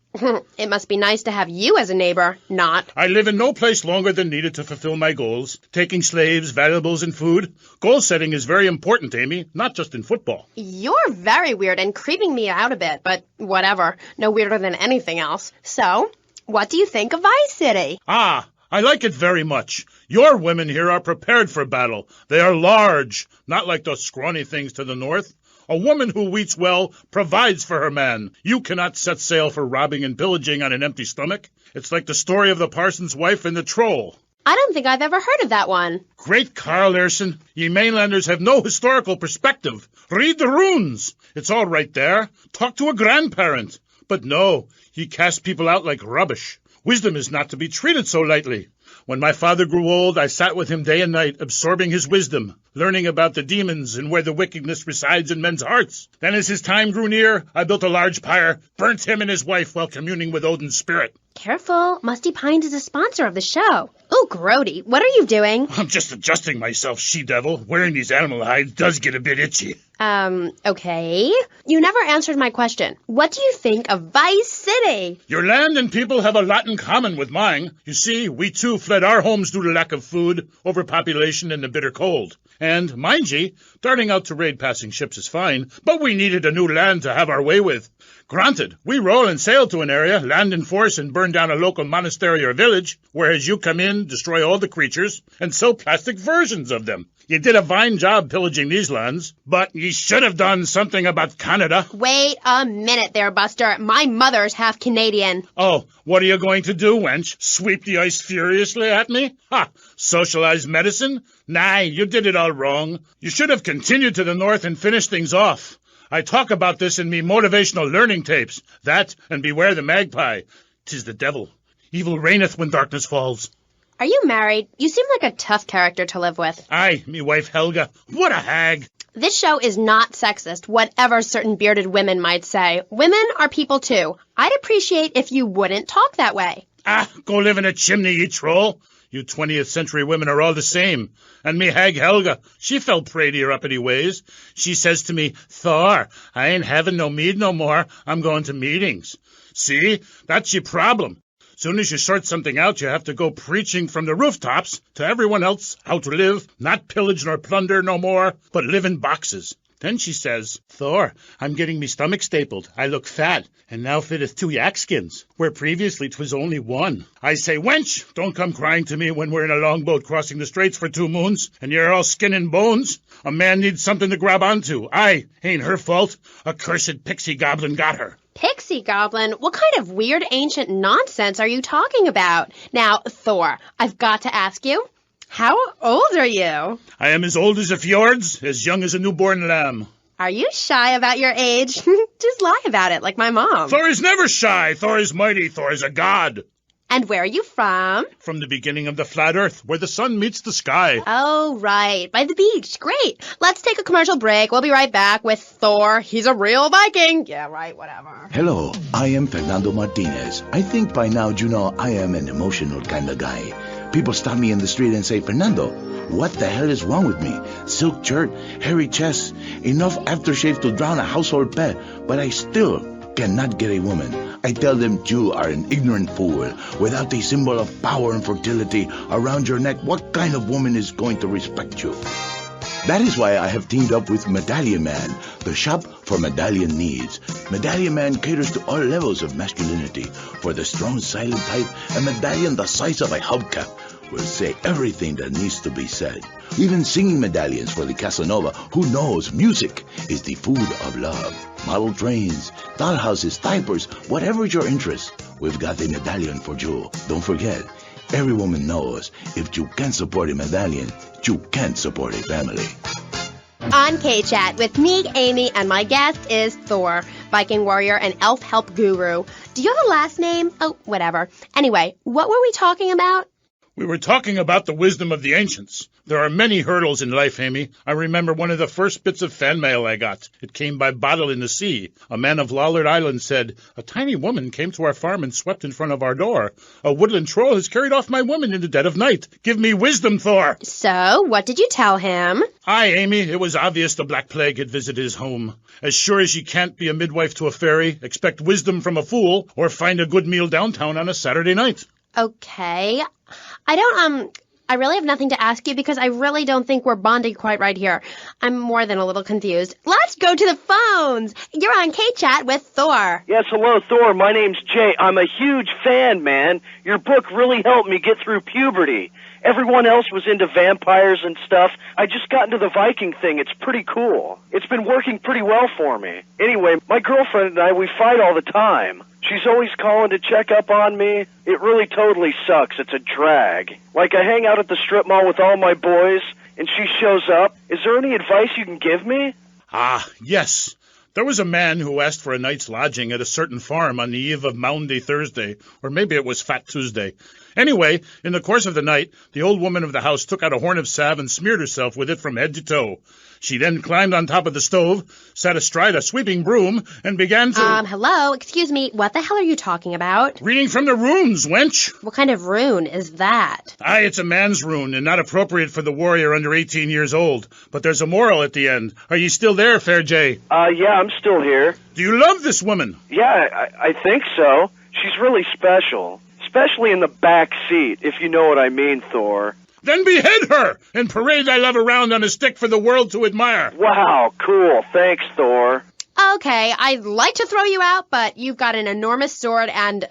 It must be nice to have you as a neighbor, not. I live in no place longer than needed to fulfill my goals. Taking slaves, valuables, and food. Goal setting is very important, Amy, not just in football. You're very weird and creeping me out a bit, but whatever. No weirder than anything else. So, what do you think of Vice City? Ah, I like it very much. Your women here are prepared for battle. They are large, not like those scrawny things to the north. A woman who eats well provides for her man. You cannot set sail for robbing and pillaging on an empty stomach. It's like the story of the parson's wife and the troll. I don't think I've ever heard of that one. Great Carl Erson, ye mainlanders have no historical perspective. Read the runes. It's all right there. Talk to a grandparent. But no, ye cast people out like rubbish. Wisdom is not to be treated so lightly. When my father grew old, I sat with him day and night, absorbing his wisdom, learning about the demons and where the wickedness resides in men's hearts. Then as his time grew near, I built a large pyre, burnt him and his wife while communing with Odin's spirit. Careful, Musty Pines is a sponsor of the show. Oh, Grody, what are you doing? I'm just adjusting myself, she-devil. Wearing these animal hides does get a bit itchy. Okay. You never answered my question. What do you think of Vice City? Your land and people have a lot in common with mine. You see, we too fled our homes due to lack of food, overpopulation, and the bitter cold. And, mind ye, darting out to raid passing ships is fine, but we needed a new land to have our way with. Granted, we roll and sail to an area, land in force, and burn down a local monastery or village, whereas you come in, destroy all the creatures, and sell plastic versions of them. You did a fine job pillaging these lands, but you should have done something about Canada. Wait a minute there, Buster. My mother's half Canadian. Oh, what are you going to do, wench? Sweep the ice furiously at me? Ha! Socialized medicine? Nah, you did it all wrong. You should have continued to the north and finished things off. I talk about this in me motivational learning tapes. That, and beware the magpie. 'Tis the devil. Evil reigneth when darkness falls. Are you married? You seem like a tough character to live with. Aye, me wife Helga. What a hag. This show is not sexist, whatever certain bearded women might say. Women are people too. I'd appreciate if you wouldn't talk that way. Ah, go live in a chimney, you troll. You 20th century women are all the same. And me hag Helga, she fell prey to your uppity ways. She says to me, Thor, I ain't having no mead no more. I'm going to meetings. See, that's your problem. Soon as you sort something out, you have to go preaching from the rooftops to everyone else how to live, not pillage nor plunder no more, but live in boxes. Then she says, Thor, I'm getting me stomach stapled. I look fat, and now fitteth 2 yak skins, where previously 'twas only 1. I say, wench, don't come crying to me when we're in a longboat crossing the straits for 2 moons, and you're all skin and bones. A man needs something to grab onto. Aye, ain't her fault. A cursed pixie goblin got her. Pixie goblin? What kind of weird ancient nonsense are you talking about? Now, Thor, I've got to ask you, how old are you? I am as old as the fjords, as young as a newborn lamb. Are you shy about your age? Just lie about it, like my mom. Thor is never shy. Thor is mighty. Thor is a god. And where are you from? From the beginning of the flat earth, where the sun meets the sky. Oh, right. By the beach. Great. Let's take a commercial break. We'll be right back with Thor. He's a real Viking. Yeah, right, whatever. Hello, I am Fernando Martinez. I think by now you know I am an emotional kind of guy. People stop me in the street and say, Fernando, what the hell is wrong with me? Silk shirt, hairy chest, enough aftershave to drown a household pet, but I still cannot get a woman. I tell them you are an ignorant fool. Without a symbol of power and fertility around your neck, what kind of woman is going to respect you? That is why I have teamed up with Medallion Man, the shop for medallion needs. Medallion Man caters to all levels of masculinity. For the strong, silent type, a medallion the size of a hubcap will say everything that needs to be said. Even singing medallions for the Casanova who knows music is the food of love. Model trains, dollhouses, diapers, whatever your interest, we've got a medallion for you. Don't forget, every woman knows if you can't support a medallion, you can't support a family. On K.Chat with me, Amy, and my guest is Thor, Viking warrior and elf help guru. Do you have a last name? Oh, whatever. Anyway, what were we talking about? We were talking about the wisdom of the ancients. There are many hurdles in life, Amy. I remember one of the first bits of fan mail I got. It came by bottle in the sea. A man of Lollard Island said, a tiny woman came to our farm and swept in front of our door. A woodland troll has carried off my woman in the dead of night. Give me wisdom, Thor. So, what did you tell him? Aye, Amy, it was obvious the Black Plague had visited his home. As sure as you can't be a midwife to a fairy, expect wisdom from a fool, or find a good meal downtown on a Saturday night. Okay. I really have nothing to ask you because I really don't think we're bonding quite right here. I'm more than a little confused. Let's go to the phones. You're on K.Chat with Thor. Yes, hello, Thor. My name's Jay. I'm a huge fan, man. Your book really helped me get through puberty. Everyone else was into vampires and stuff. I just got into the Viking thing. It's pretty cool. It's been working pretty well for me. Anyway, my girlfriend and I, we fight all the time. She's always calling to check up on me. It really totally sucks. It's a drag. Like, I hang out at the strip mall with all my boys, and she shows up. Is there any advice you can give me? Ah, yes. There was a man who asked for a night's lodging at a certain farm on the eve of Maundy Thursday, or maybe it was Fat Tuesday. Anyway, in the course of the night, the old woman of the house took out a horn of salve and smeared herself with it from head to toe. She then climbed on top of the stove, sat astride a sweeping broom, and began to... Hello, excuse me, what the hell are you talking about? Reading from the runes, wench. What kind of rune is that? Aye, it's a man's rune, and not appropriate for the warrior under 18 years old. But there's a moral at the end. Are you still there, Fair Jay? Yeah, I'm still here. Do you love this woman? Yeah, I think so. She's really special. Especially in the back seat, if you know what I mean, Thor. Then behead her and parade thy love around on a stick for the world to admire. Wow, cool. Thanks, Thor. Okay, I'd like to throw you out, but you've got an enormous sword and,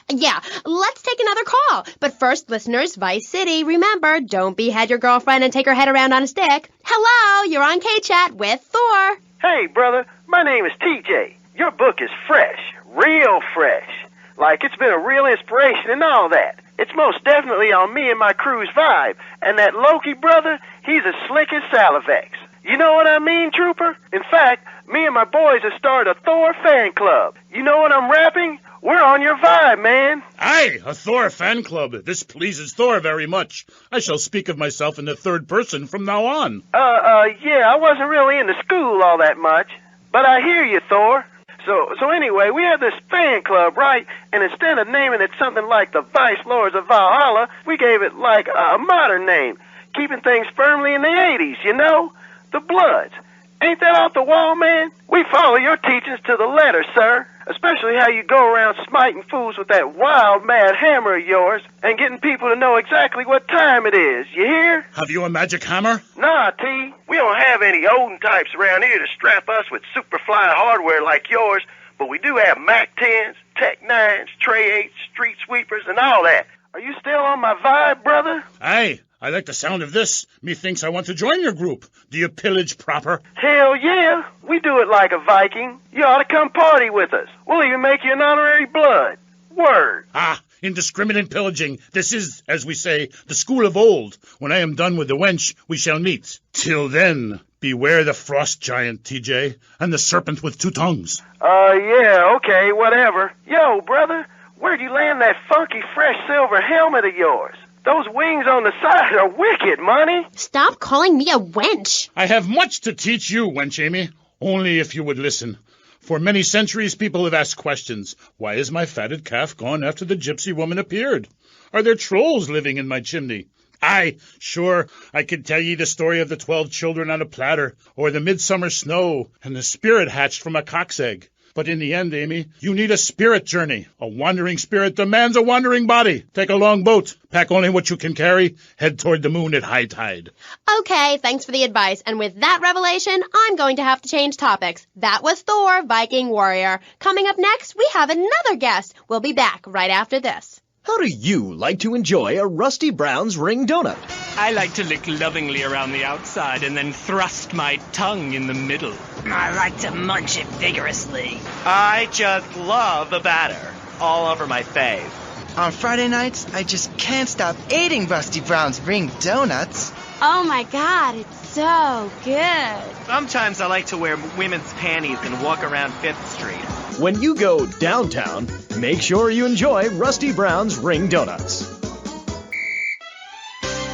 yeah, let's take another call. But first, listeners, Vice City, remember, don't behead your girlfriend and take her head around on a stick. Hello, you're on K.Chat with Thor. Hey, brother, my name is TJ. Your book is fresh, real fresh. Like, it's been a real inspiration and all that. It's most definitely on me and my crew's vibe. And that Loki brother, he's as slick as Salivex. You know what I mean, Trooper? In fact, me and my boys have started a Thor fan club. You know what I'm rapping? We're on your vibe, man. Aye, a Thor fan club. This pleases Thor very much. I shall speak of myself in the third person from now on. Yeah, I wasn't really into school all that much. But I hear you, Thor. So anyway, we have this fan club, right? And instead of naming it something like the Vice Lords of Valhalla, we gave it like a modern name, keeping things firmly in the 80s, you know? The Bloods. Ain't that off the wall, man? We follow your teachings to the letter, sir. Especially how you go around smiting fools with that wild, mad hammer of yours and getting people to know exactly what time it is. You hear? Have you a magic hammer? Nah, T. We don't have any olden types around here to strap us with superfly hardware like yours, but we do have Mac 10s, Tech 9s, Tray 8s, street sweepers, and all that. Are you still on my vibe, brother? Aye. I like the sound of this. Methinks I want to join your group. Do you pillage proper? Hell yeah. We do it like a Viking. You ought to come party with us. We'll even make you an honorary blood. Word. Ah, indiscriminate pillaging. This is, as we say, the school of old. When I am done with the wench, we shall meet. Till then, beware the frost giant, TJ, and the serpent with two tongues. Yeah, okay, whatever. Yo, brother, where'd you land that funky fresh silver helmet of yours? Those wings on the side are wicked, money. Stop calling me a wench. I have much to teach you, wench Amy, only if you would listen. For many centuries, people have asked questions. Why is my fatted calf gone after the gypsy woman appeared? Are there trolls living in my chimney? Aye, sure, I could tell ye the story of the 12 children on a platter, or the midsummer snow, and the spirit hatched from a cock's egg. But in the end, Amy, you need a spirit journey. A wandering spirit demands a wandering body. Take a long boat. Pack only what you can carry. Head toward the moon at high tide. Okay, thanks for the advice. And with that revelation, I'm going to have to change topics. That was Thor, Viking Warrior. Coming up next, we have another guest. We'll be back right after this. How do you like to enjoy a Rusty Brown's ring donut? I like to lick lovingly around the outside and then thrust my tongue in the middle. I like to munch it vigorously. I just love the batter all over my face. On Friday nights, I just can't stop eating Rusty Brown's ring donuts. Oh my God, it's so good. Sometimes I like to wear women's panties and walk around 5th Street. When you go downtown, make sure you enjoy Rusty Brown's ring donuts.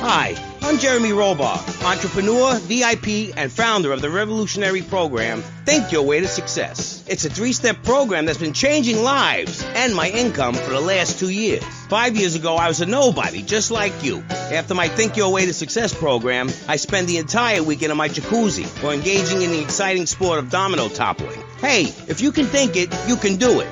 Hi, I'm Jeremy Robar, entrepreneur, VIP, and founder of the revolutionary program, Think Your Way to Success. It's a 3-step program that's been changing lives and my income for the last 2 years. 5 years ago, I was a nobody, just like you. After my Think Your Way to Success program, I spend the entire weekend in my jacuzzi or engaging in the exciting sport of domino toppling. Hey, if you can think it, you can do it.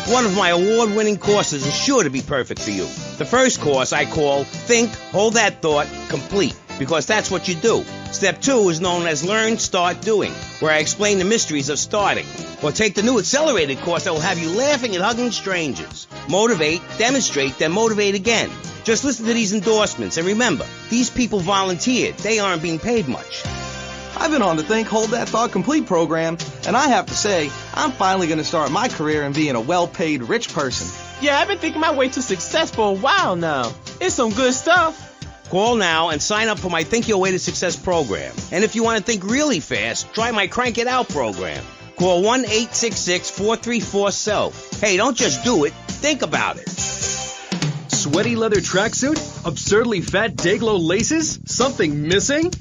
One of my award-winning courses is sure to be perfect for you. The first course I call Think, Hold That Thought, Complete, because that's what you do. Step 2 is known as Learn, Start, Doing, where I explain the mysteries of starting. Or take the new accelerated course that will have you laughing and hugging strangers. Motivate, demonstrate, then motivate again. Just listen to these endorsements, and remember, these people volunteered. They aren't being paid much. I've been on the Think, Hold That Thought Complete program, and I have to say, I'm finally going to start my career in being a well-paid rich person. Yeah, I've been thinking my way to success for a while now. It's some good stuff. Call now and sign up for my Think Your Way to Success program. And if you want to think really fast, try my Crank It Out program. Call 1-866-434-SELF. Hey, don't just do it. Think about it. Sweaty leather tracksuit? Absurdly fat Dayglow laces? Something missing?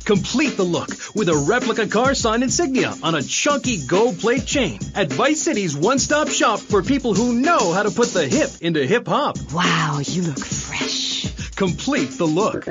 Complete the look with a replica car sign insignia on a chunky gold plate chain at Vice City's one-stop shop for people who know how to put the hip into hip-hop. Wow, you look fresh. Complete the look.